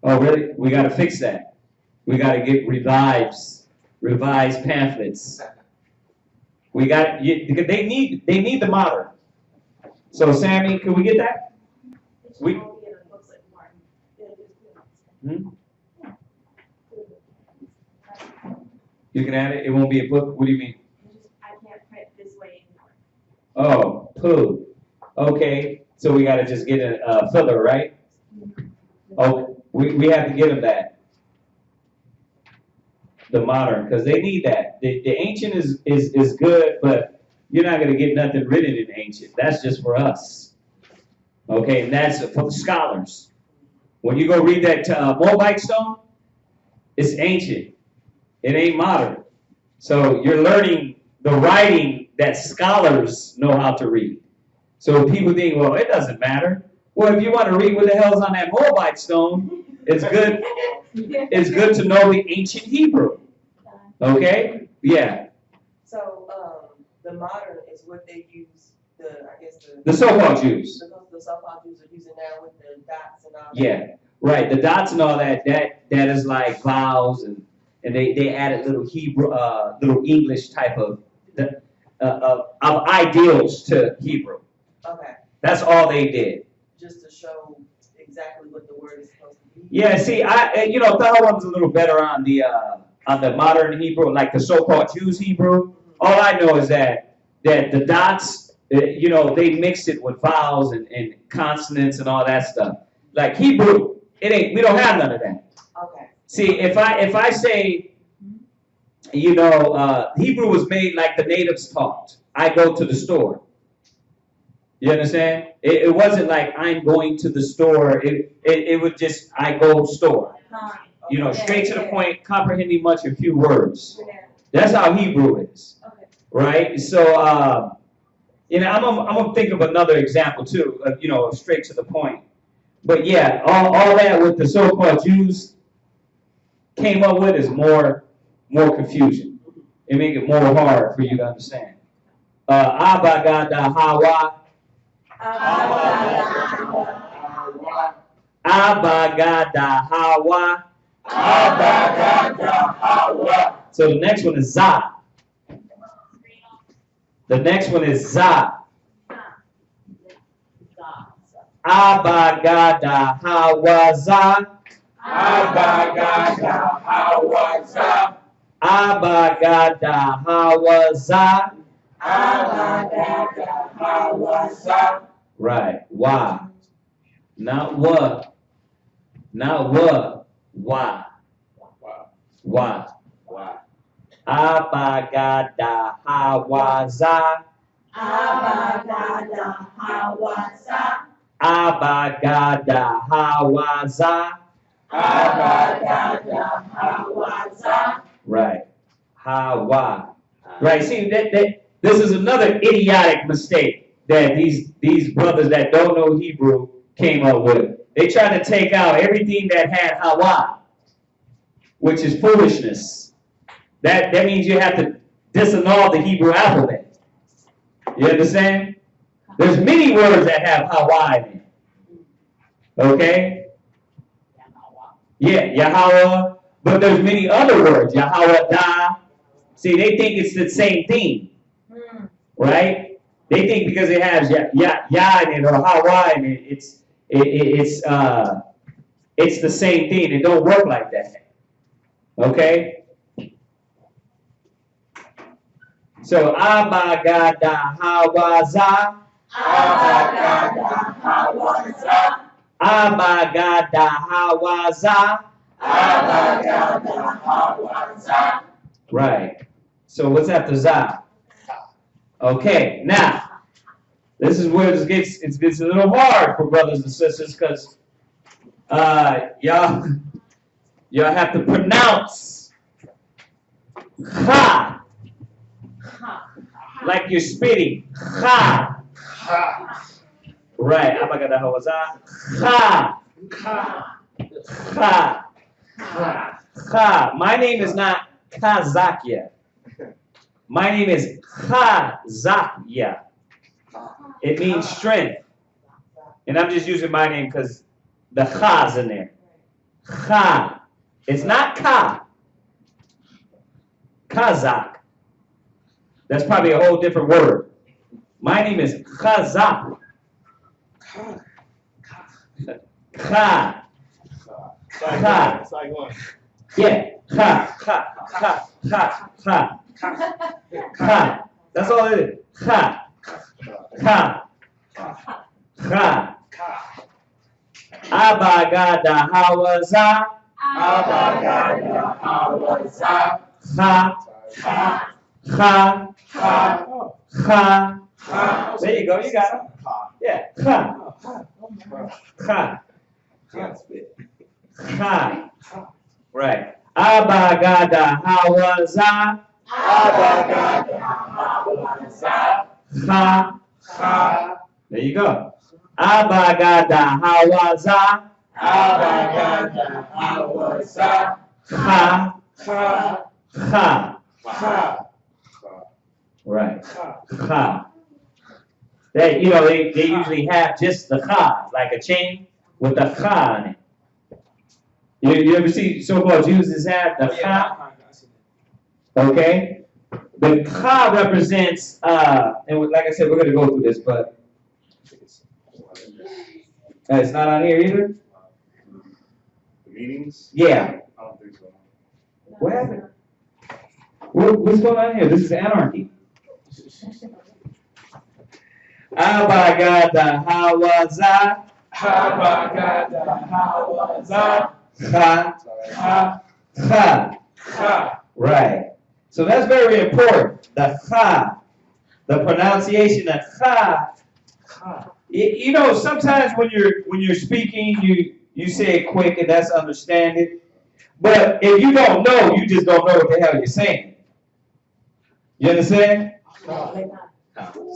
Oh, really? We got to fix that. We got to get revised pamphlets. We got because they need the modern. So Sammy, can we get that? We. Hmm? You can add it. It won't be a book. What do you mean? I can't print this way anymore. Oh, poo. Okay, so we got to just get a filler, right? Oh, we have to get them that. The modern, because they need that. The ancient is good, but you're not going to get nothing written in ancient. That's just for us. Okay, and that's for the scholars. When you go read that Moabite stone, it's ancient. It ain't modern. So you're learning the writing that scholars know how to read. So people think, well, it doesn't matter. Well, if you want to read what the hell's on that Moabite stone, it's good. It's good to know the ancient Hebrew. Okay? Yeah. So, the modern is what they use, The so-called Jews. The so-called Jews are using now with the dots and all that. Yeah. Right. The dots and all that is like vowels and they added little Hebrew, little English type of ideals to Hebrew. Okay. That's all they did. Just to show exactly what the word is supposed to be. Yeah. See, the other one's a little better on the modern Hebrew, like the so-called Jews Hebrew. All I know is that the dots, they mix it with vowels and consonants and all that stuff. Like Hebrew, we don't have none of that. Okay. See, if I say, Hebrew was made like the natives taught. I go to the store. You understand? It wasn't like I'm going to the store. It was just I go store. Straight to the point, comprehending much in few words. That's how Hebrew is. Okay. Right? So, I'm gonna think of another example too. Straight to the point. But yeah, all that with the so-called Jews came up with is more confusion. It make it more hard for you to understand. Abagada hawa. Abagadahawa. So the next one is za. The next one is za. Abagadahawaza. Abagadahawaza. Right. Why? Not what. Not what. Why? Why? Why? Abagadahawaza. Abagadahawaza. Right. Hawa. Right. See, this is another idiotic mistake that these brothers that don't know Hebrew came up with. They tried to take out everything that had Hawa, which is foolishness. That means you have to disannul the Hebrew alphabet. You understand? There's many words that have Hawa in it. Okay? Yeah, Yahweh. But there's many other words. Yahweh Da. See, they think it's the same thing. Right? They think because it has ya in it or Hawa in it, it's the same thing. It don't work like that. Okay? So Abagadahawaza. Abagadahawaza. Right. So what's after za? Okay. Now, this is where it gets a little hard for brothers and sisters because y'all have to pronounce ha like you're spitting. Ha. Right. Abagadahawaza. Ha. Ha. Ha. My name is not Kazakia. My name is Kazakia. It means strength. And I'm just using my name because the Cha's in there. Cha. It's not Ka. Kazakh. That's probably a whole different word. My name is Chazak. Cha. Ha. Yeah. Ha. Ha. Ha. Ha. Ha. Ha. That's all it is. Ha. Ha. Ha. Abagadahawaza. Ha. Ha. Ha. There you go. You got it. Yeah. Ha. Ha. Ha. Right. Abagadahawaza. Ha. There you go. Abagadahawaza. Ha. Ha. Right. Ha. They usually have just the ha, like a chain with the ha on it. You ever see so-called Jews that have the ha? Okay. The ha represents, and like I said, we're going to go through this, but it's not on here either? The meanings? Yeah. I don't think so. What happened? What's going on here? This is anarchy. Abagadahawaza. Ha. Ha. Right. So that's very important. The ha. The pronunciation of ha. You know, sometimes when you're speaking, you say it quick and that's understanding. But if you don't know, you just don't know what the hell you're saying. You understand?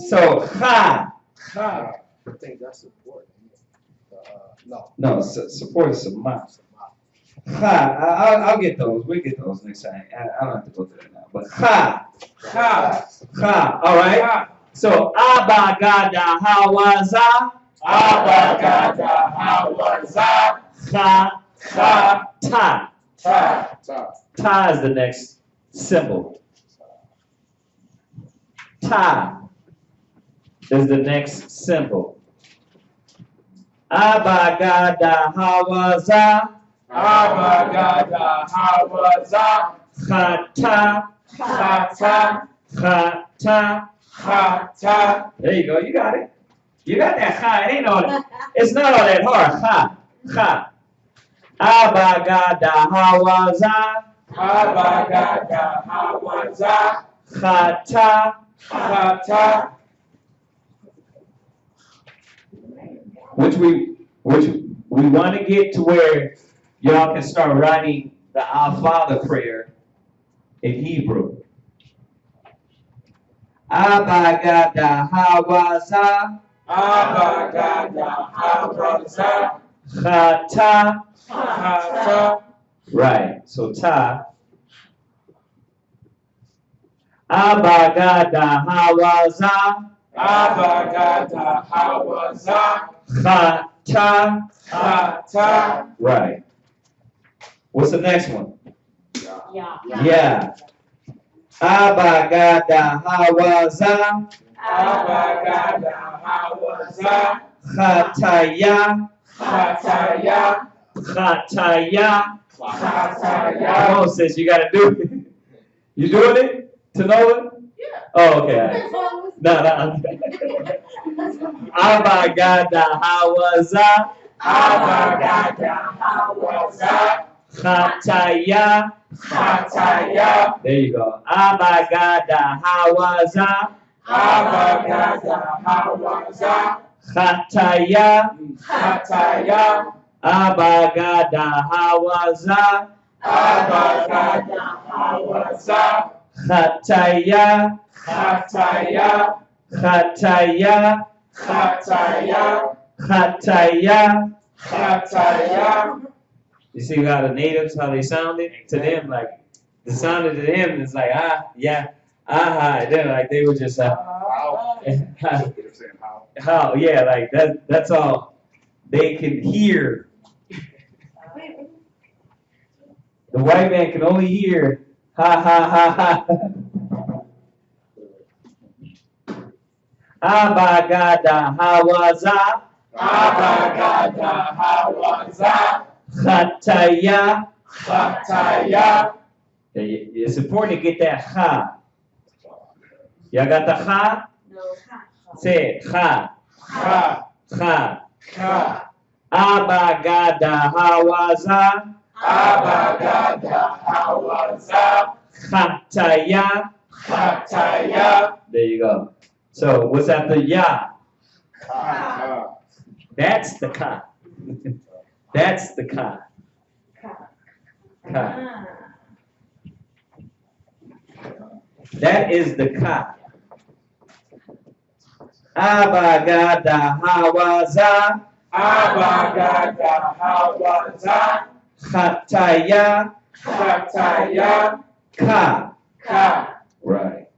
So ha. I think that's important. No, support is sama. Ha. I'll get those. We'll get those next time. I don't have to go through that now. But ha. Ha. All right. So Abagada Hawaza. Abagada Hawaza. Ha. Ha. Ta. Ta. Ta is the next symbol. Ta is the next symbol. Abagada Hawaza. Abagada Hawaza. Chata. Chata. Chata. Chata. There you go. You got it. You got that ha. It ain't all. It's not all that hard. Ha. Ha. Abagada Hawaza. Abagada Hawaza. Chata. Chata. Which we want to get to where y'all can start writing the Our Father prayer in Hebrew. Abagada Hawaza. Abagada Hawaza. Chata. Chata. Right. So ta. Abagada Hawaza. Abagada Hawaza. Chata. Chata. Right. What's the next one? Yeah. Yeah. Abagada Hawaza. Abagada Hawaza. Chataya. Chataya. Chataya. Chataya. Come on, sis, you gotta do it. You doing it? To know it? Yeah. Oh, okay. No. Abagada Hawaza. Abagada Hawaza. Chataya. Chataya. There you go. Abagada Hawaza. Abagada Hawaza. Chataya. Chataya. Abagada Hawaza. Abagada Hawaza. Chataya. Chataya. Chataya. Chataya. Chataya. Chataya. You see how the natives, how they sounded to them, like the sounded to them is like yeah, aha. Then like they were just how yeah, like that's all they can hear. The white man can only hear ha ha ha ha. Abagada Hawaza. Abagada Hawaza. Chataya. Chataya. It's important to get that ha. Y'all got the ha? No. Say it. Ha. Ha. Ha. Ha. Abagada Hawaza. Abagada Hawaza. Chataya. Chataya. There you go. So what's after ya? That's the ka. That's the ka. Ka. That is the ka. Abagada Hawaza. Abagada Hawaza. Chataya. Chataya. Ka. Ka. Right.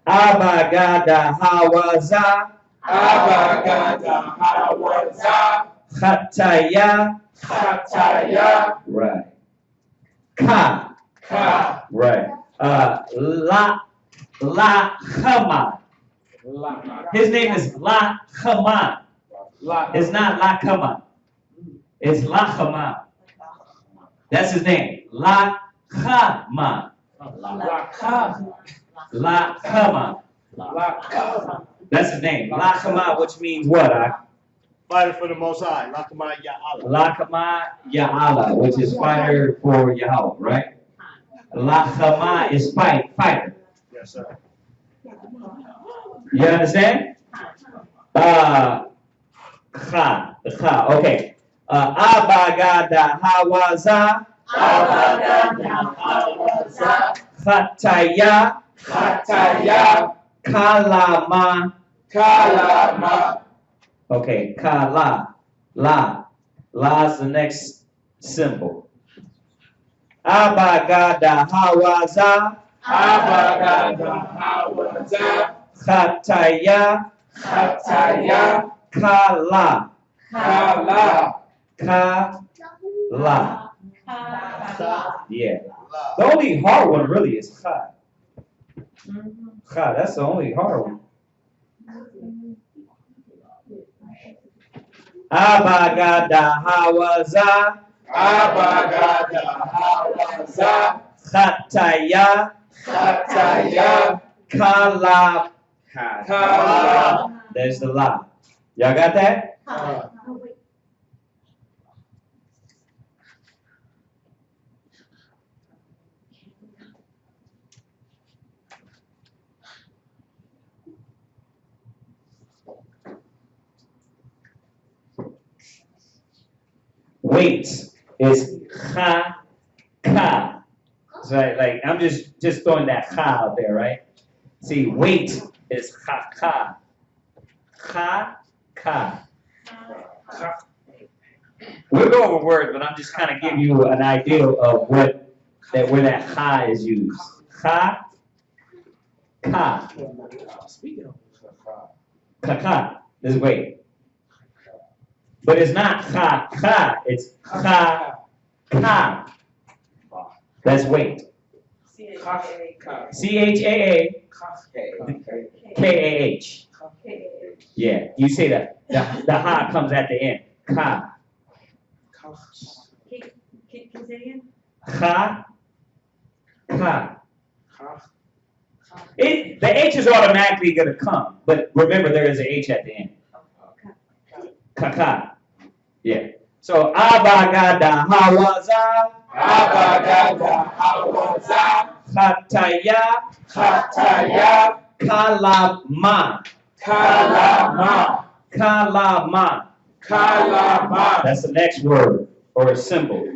Abagada Hawaza. Abagada Hawaza. Chataya. Chataya. Right. Ka. Ka. Right. La Chama. His name is La Chama. It's not La Chama. It's La Chama. That's his name. La Chama. La Chama. That's his name. La Chama, which means what? Fighter for the Most High. Lakama Ya Allah. La Chama Ya'ala, which is fighter for Yahweh, right? La Chama is fighter. Yes, sir. You understand? The Cha. Okay. Abagada Hawaza. Abagada Hawaza. Chataya. Chataya. Kalama. Kalama. Okay, Kala. La. La's the next symbol. Abagada hawaza. Abagada hawaza. Khataya. Hataya. Kala. Kala. Kala. Yeah. The only hard one really is kha. Kha, that's the only hard one. Abagada hawaza. Abagada hawaza. Khataya. Hataya. Kala. Kala. There's the la. Y'all got that? Wait is ha, ka. So like I'm just throwing that ha out there, right? See, wait is ha ka. Ha ka. We'll go over words, but I'm just kind of giving you an idea of where that ha is used. Ha ka. Ka ka is wait. But it's not ha ha, it's ha ka. That's wait. C-H-A-A K-A-H. Yeah, you say that. The ha comes at the end. Ka. Can you say it again? Ha. Ka. The H is automatically going to come, but remember there is an H at the end. Ka. Yeah. So abagada hawaza. Abagada hawaza. Khataya. Hataya. Kalama. Kalama. Kalama. Kalama. That's the next word or a symbol.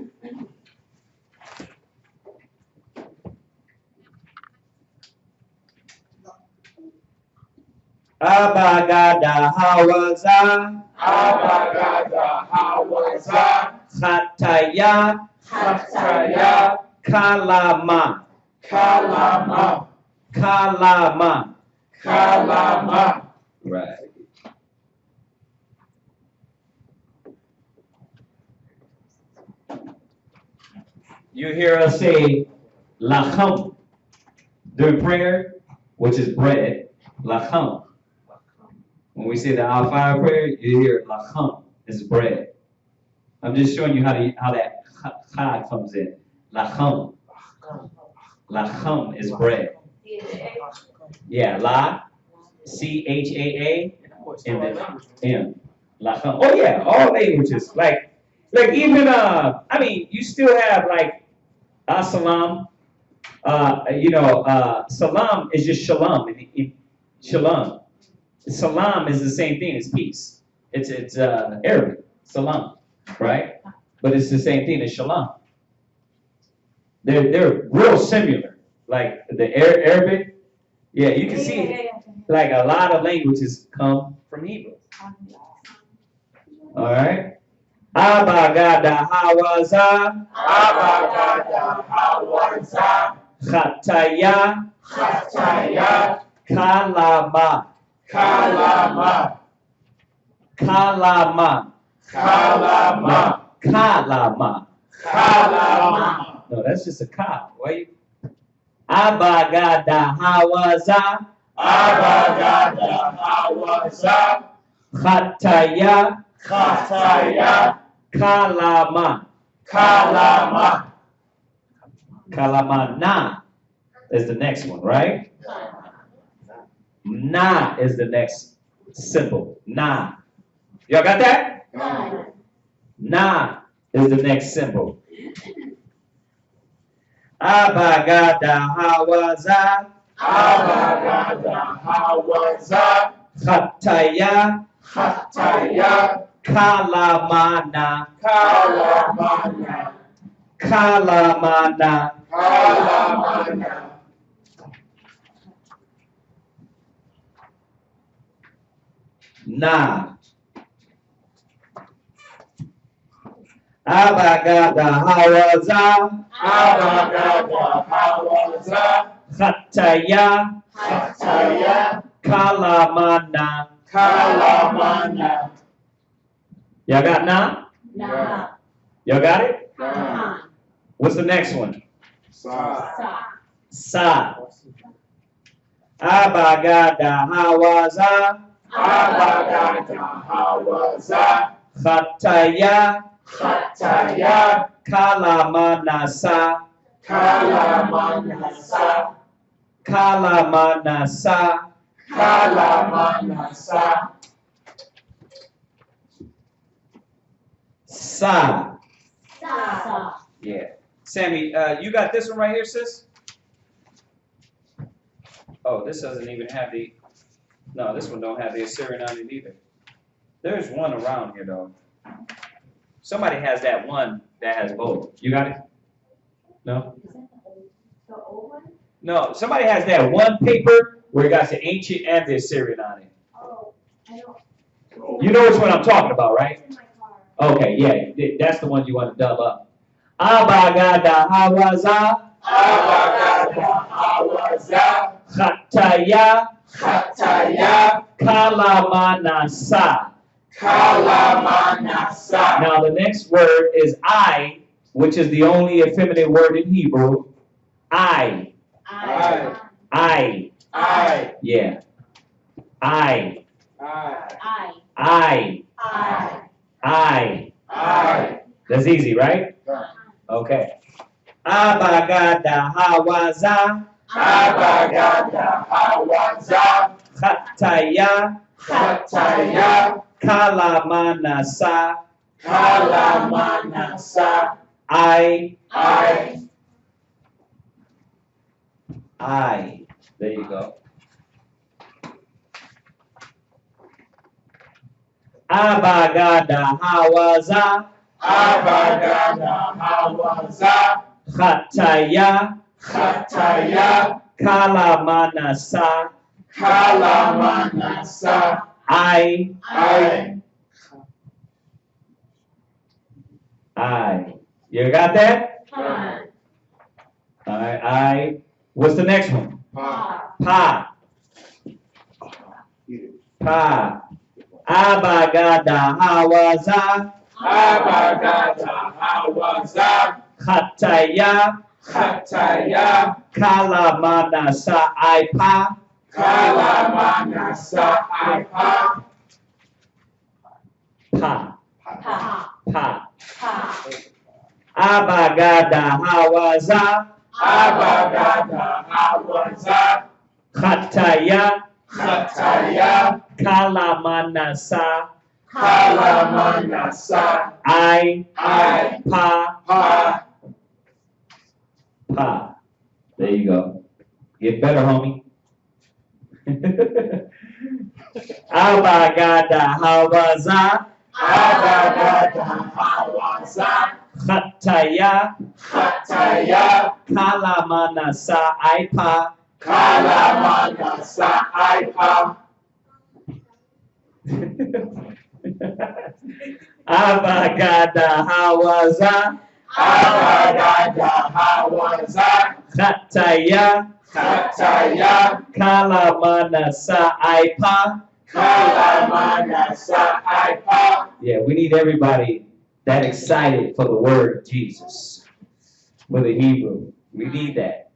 Abagada hawaza. Abagada hawaza. Khataya. Hataya. Kalama. Kalama. Kalama. Kalama. Right. You hear us say lacham during prayer, which is bread. Lacham. When we say the Al Fire prayer, you hear lacham is bread. I'm just showing you how that ha comes in. Lacham. Lacham is bread. Yeah, la, C-H-A-A, and then M. Lacham. Oh yeah, all languages. Like even I mean, you still have like salam. Salam is just shalom. Shalom. Salam is the same thing as peace. It's Arabic. Salam, right? But it's the same thing as shalom. They're real similar. Like the Arabic, yeah, you can see like a lot of languages come from Hebrew. All right. Abagada hawaza. Abagada hawaza. Khataya. Hataya. Kalama. Kalama. Kalama. Kalama. Kalama. Kalama. No, that's just a ka. Why you? Abagada hawaza. Abagada hawaza. Khataya. Hataya. Kalama. Kalama. Kalamana is the next one, right? Na is the next symbol. Na. Y'all got that? Na is the next symbol. Abagada hawaza. Abagada hawaza. Khataya. Hataya. Kalamana. Kalamana. Kalamana. Kalamana. Na. Abagada hawaza. Abagada hawaza. Hataya. Hataya. Kalamana. Kalamana. Y'all got na? Nah. Y'all got it? Nah. What's the next one? Sa. Sa. Abagada hawaza. Abagada hawaza. Hataya. Hataya. Kalamanasa. Kalamanasa. Kalamanasa. Kalamanasa. Sa. Sa. Yeah. Sammy, you got this one right here, sis? Oh, this doesn't even have the, no, this one don't have the Assyrian on it either. There's one around here though. Somebody has that one that has both. You got it? No? The old one? No, somebody has that one paper where it got the ancient and the Assyrian on it. Oh, I don't. You know which one I'm talking about, right? It's in my car. Okay, yeah, that's the one you want to dub up. Abagada hawaza. Abagada hawaza. Hataya. Hataya. Kalamanasa. Kalamanasa. Now the next word is I, which is the only effeminate word in Hebrew. I. I. I. Yeah. I. I. I. That's easy, right? Okay. Abagada hawaza. Abagada hawaza. Hataya. Hataya. Kalamanasa. Kalamanasa. I. There you go. Abagada hawaza. Abagada hawaza. Hataya. Hataya. Kalamanasa. Kalamanasa. I. You got that? All right. I. What's the next one? Pa. Abagada hawaza. Abagada hawaza. Hataya. Hataya. Kalamanasa. I pa. Kalamanasa. Pa. Abagada hawaza. Abagada hawaza. Hataya. Hataya. Kalamanasa. Kalamanasa. I. Pa. Pa. There you go. Get better, homie. Abagada hawaza. Abagada hawaza. Hataya. Hataya. Kalamanasa. I pa. Kalamanasa. Pa. Abagada hawaza. Abagada hawaza. Hataya. Hataya. Kalamanasa. I pa. Kalamanasa. Pa. Yeah, we need everybody that excited for the word of Jesus, for the Hebrew. We need that.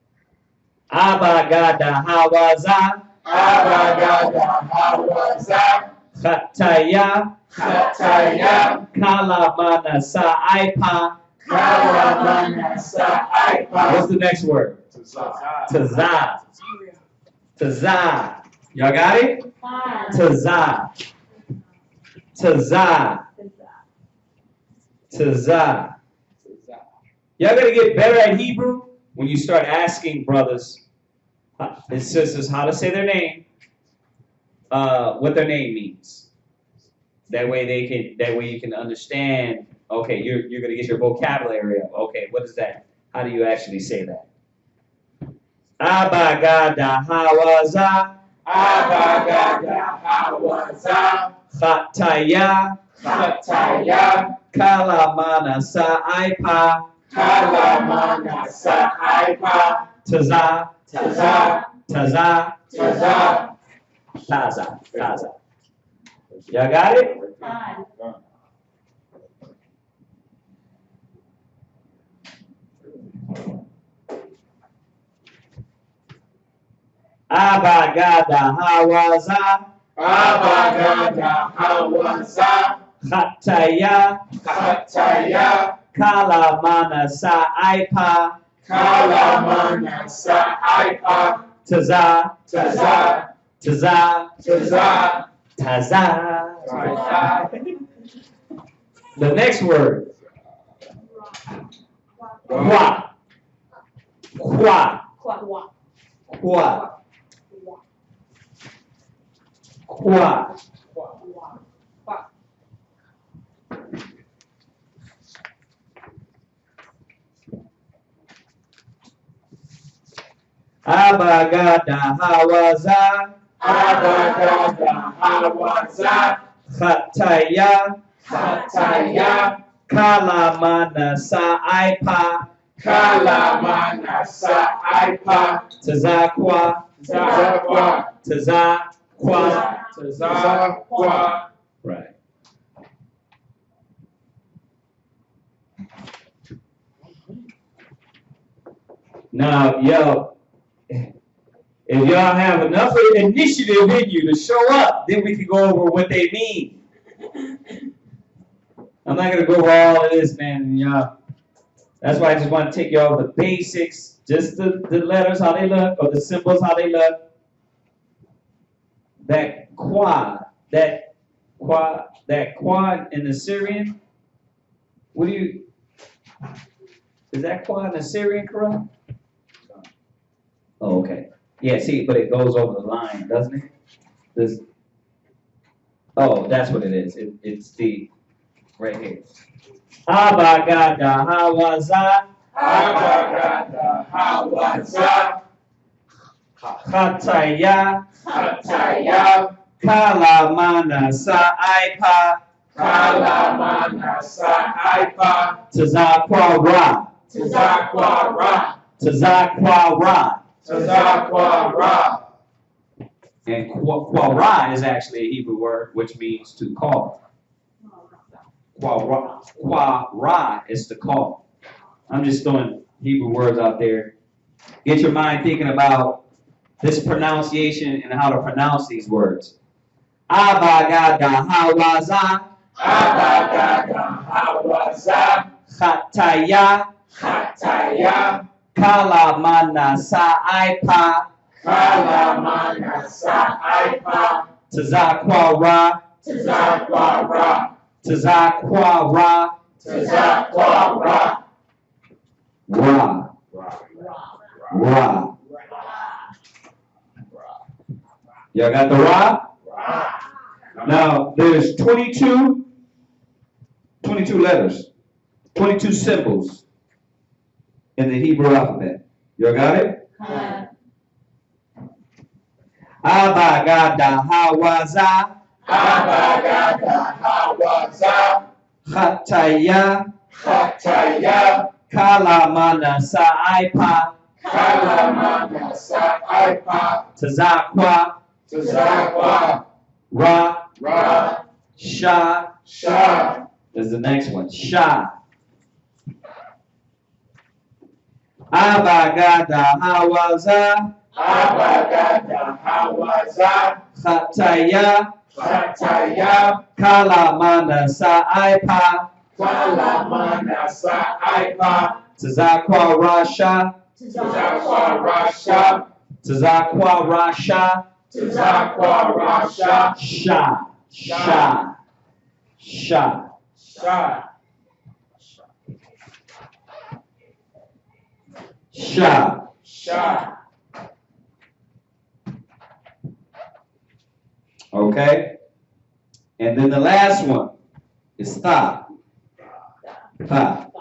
Abagada hawaza. Abagada hawaza. Hataya. Hataya. Kalamanasa. I pa. Kalamanasa. Pa. What's the next word? Tazah. Tazah. Y'all got it? Tazah. Tazah. Tazah. Y'all gotta get better at Hebrew when you start asking brothers and sisters how to say their name, what their name means. That way you can understand, okay, you're gonna get your vocabulary up. Okay, what is that? How do you actually say that? Abagada hawaza. Abagada hawaza. Hataya. Khataya. Kalamana Sa'aipa. Kalamana Sa'aipa. Taza. Taza. Taza. Taza. Taza. Taza. Y'all got it? Abagada Hawaza. Abagada Hawaza. Khataya. Khataya. Kalamana Sa'aipa. Kalamana Sa'aipa. Taza. Taza. Taza. Taza. Taza. The next word. Kwa. Kwa. Kwa. Kwa. Kwa. Abagada Hawaza. Abagada Hawaza. Khataya. Khataya. Kalamana Sa'aipa. Kalamana Sa'aipa. Tazakwa. Tazakwa. Tazakwa. Tazakwa. Right. Now, yo, if y'all have enough initiative in you to show up, then we can go over what they mean. I'm not gonna go over all of this, man, y'all. That's why I just want to take y'all the basics, just the letters, how they look, or the symbols, how they look. That qua in the Syrian, is that qua in the Syrian correct? Oh, okay. Yeah, see, but it goes over the line, doesn't it? Oh, that's what it is. It's the, right here. Abagada Hawaza. Abagada Hawaza. Khataya. Khataya. Kalamana Sa'aipa. Kalamana Sa'aipa. Tazakwa Ra. Tazakwa Ra. Tazakwa Ra. Tazakwa Ra. And Kwa is actually a Hebrew word which means to call. Kwa Ra is to call. I'm just throwing Hebrew words out there. Get your mind thinking about this pronunciation and how to pronounce these words. Abagada Hawaza. Abagada Hawaza. Khataya. Khataya. Kalamana Sa'aipa. Kalamana Sa'aipa. Tazakwa Ra. Tazakwa Ra. Tazakwa Ra. Tazakwa Ra. Ra. Ra. Y'all got the Ra? Now, there's 22 letters, 22 symbols in the Hebrew alphabet. Y'all got it? Abagada Hawaza. Abagada Hawaza. Khataya. Khataya. Kalamana Sa'aipa. Kalamana Sa'aipa. Tazakwa. Tazakwa. Ra. Ra. Sha. Sha. There's the next one. Sha. Abagada Hawaza. Abagada Hawaza. Khataya. Khataya. Kalamana Sa'aipa. Kalamana Sa'aipa. Tazakwa Rasha. Tazakwa Rasha. Tazakwa Rasha. Tazakwa Rasha. Sha. Sha. Sha. Sha. Sha. Sha. Okay? And then the last one is Tha. Tha.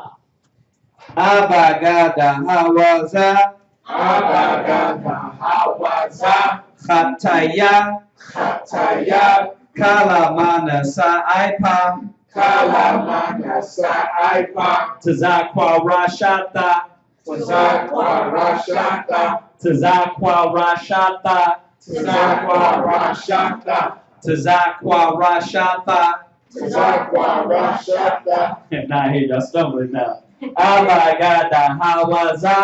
Abagada Hawaza. Abagada Hawaza. Khataya. Khataya. Kalamana Saipa. Kalamana Saipa. Tazakwa Rashata. Tazakwa Rashata. Tazakwa Rashata. Tazakwa Rashata. Tazakwa Rashata. Tazakwa Rashata. Now here y'all stumbling now. Abagada Hawaza.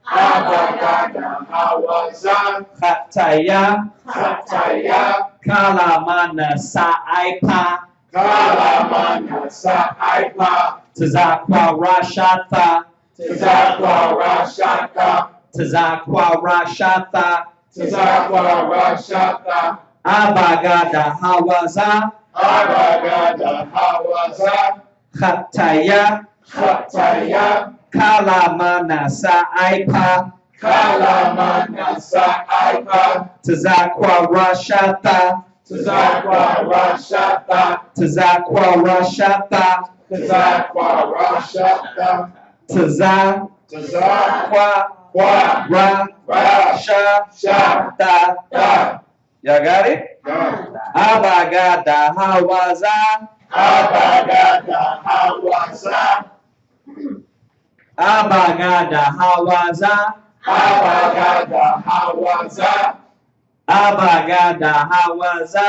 Abagada Hawaza. Khataya. Khataya. Kalamana Saipa. Kalamana Saipa. Tazakwa Rashata. Tazakwa Rashata. Tazakwa Rashata. Tazakwa Rashata. Abagada Hawaza. Abagada Hawaza. Khataya. Khataya. Kalamana Saipa. Kalamana Saipa. Tazakwa Rashata. Tazakwa Rashata. Tazakwa Rashata. Tazakwa Rashata. Tazakwa Tazakwa Rashata. Rashata. Y'all got it? Abagada Hawaza. Abagada Hawaza. Abagada Hawaza. Abagada Hawaza. Abagada Hawaza.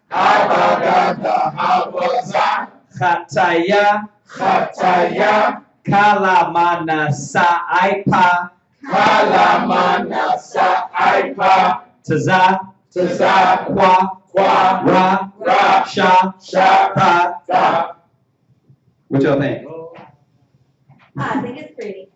Abagada Hawaza. Khataya. Khataya. Kalamana Saipa. Kalamana Saipa. Tazakwa Rashata. What y'all think? I think it's pretty.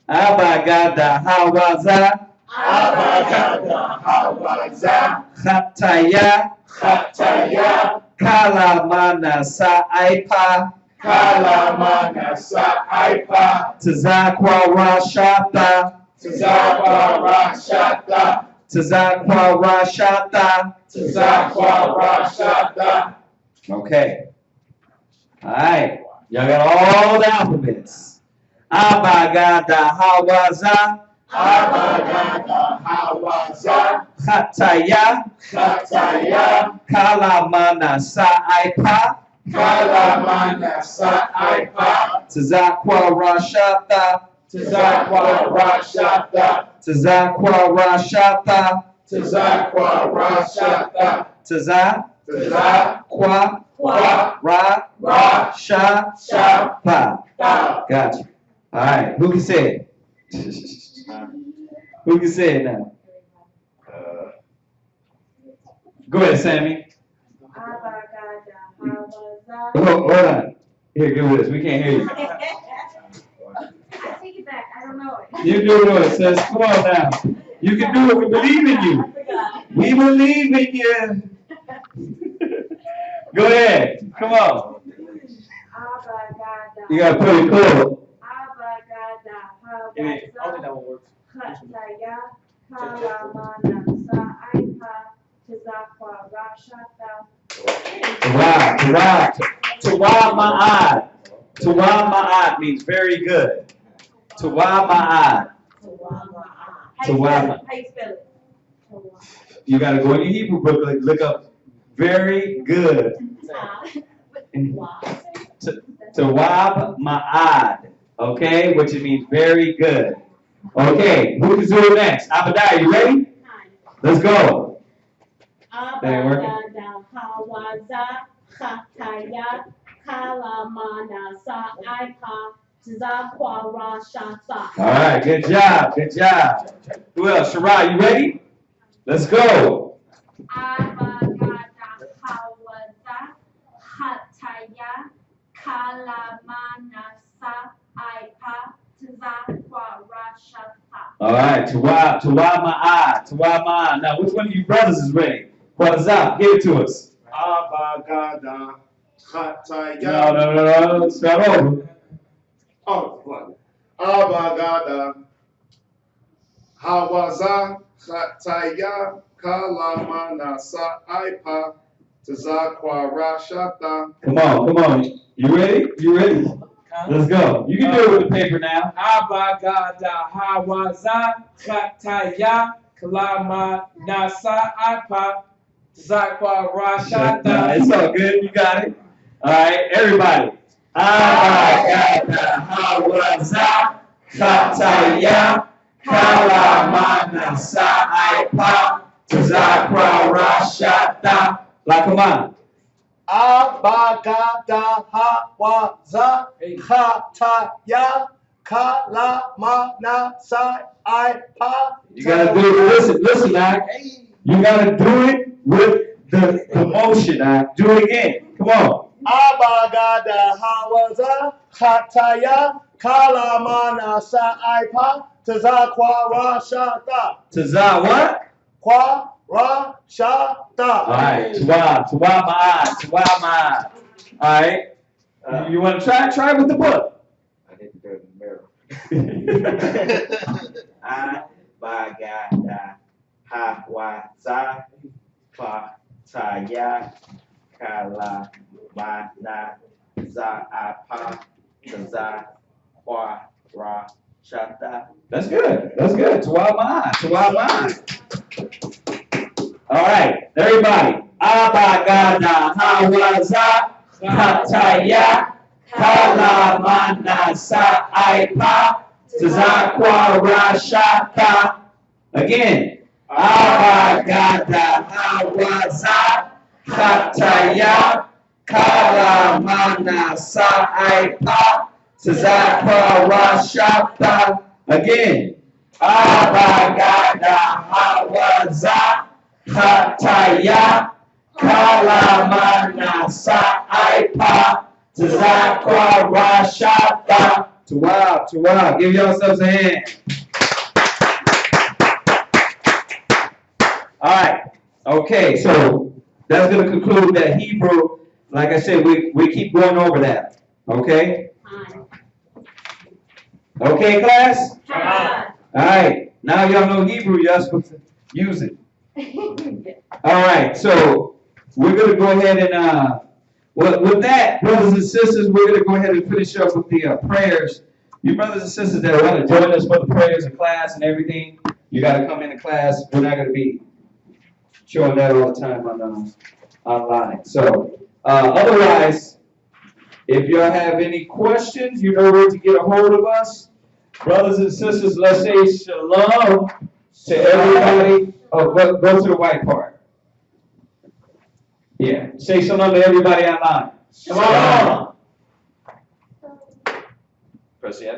Abagada Hawaza. Abagada Hawaza. Khataya. Khataya. Kalamana Saipa. Kalamana Saipa. Tazakwa Rashata. Tazakwa Rashata. Tazakwa Rashata. Tazakwa Rashata. Okay. All right. Y'all got all the alphabets. Abagada Hawaza. Abagada Hawaza. Khataya. Khataya. Kalamana Saipa. Kalamana Saipa. Tazakwa Rashata. Tazakwa Rashata. Tazakwa Rashata. Tazakwa Rashata. Tazakwa Rashata. Shata. Gotcha. All right. Who can say it? Who can say it now? Go ahead, Sammy. Oh, hold on. Here, give it this. We can't hear you. I take it back. I don't know it. You do it, sis. Come on now. You can do it. We believe in you. We believe in you. Go ahead. Come on. You gotta put it cool. Tawama'ad. Tawama'ad means very good. Tawama'ad. Tawama. How you spell it? You gotta go in your Hebrew book, look up very good. Tawab ma'ad. Okay, which it means very good. Okay, who can do it next? Abadiah, you ready? Let's go. Abagada Hawaza. Khataya. Kalamana Saipa. Tazakwa Rashata. All right, good job, good job. Who else? Shirai, you ready? Let's go. Abagada Hawaza. Khataya. Kalamana Saipa. Tazakwa Rashata. All right, Tawama'ad. Now, which one of you brothers is ready? Brothers up, give it to us. Abagada Khataya. No. Start over. Oh, fine. Abagada Hawaza Khataya Kalamana Saipa Tazakwa Rashata. Come on. You ready? Let's go. You can do it with the paper now. Abagada Hawaza. Khataya. Kalama Nasa Ipa. Zakwa Rashata. It's all good. You got it. All right, everybody. Abagada hawaza kataya kalamana saipa tazakra rashata. Like, come on. Abagada hawaza kataya kalamana saipa. You gotta do it. Listen, now. You gotta do it with the motion. Now, do it again. Come on. Abagada hawaza kataya kalamana saipa tazakwa rashata. Taza what? Kwa rashata. All right. Tuwa. All right. You want to try? Try with the book. I need to go to the mirror. Abagada hawaza kataya kalamana saipa tazakwa rashata. That's good. Tuwa. All right, everybody. Abagada hawaza kataya kalamana saipa tazakwa rashata. Again. Abagada hawaza kataya kalamana saipa tazakwa rashata. Again. Abagada hawaza kataya kalamana saipa tazakwa rashata. Tuwa. Give yourselves a hand. All right. Okay, so that's going to conclude that Hebrew. Like I said, we keep going over that. Okay? Okay, class? All right. Now y'all know Hebrew. Y'all supposed to use it. All right. So we're going to go ahead and, with that, brothers and sisters, we're going to go ahead and finish up with the prayers. You brothers and sisters that want to join us for the prayers in class and everything, you got to come into class. We're not going to be showing that all the time on online. So otherwise, if y'all have any questions, you know where to get a hold of us. Brothers and sisters, let's say shalom to everybody. Oh, go to the white part. Yeah, say shalom to everybody online. Shalom. Press yes.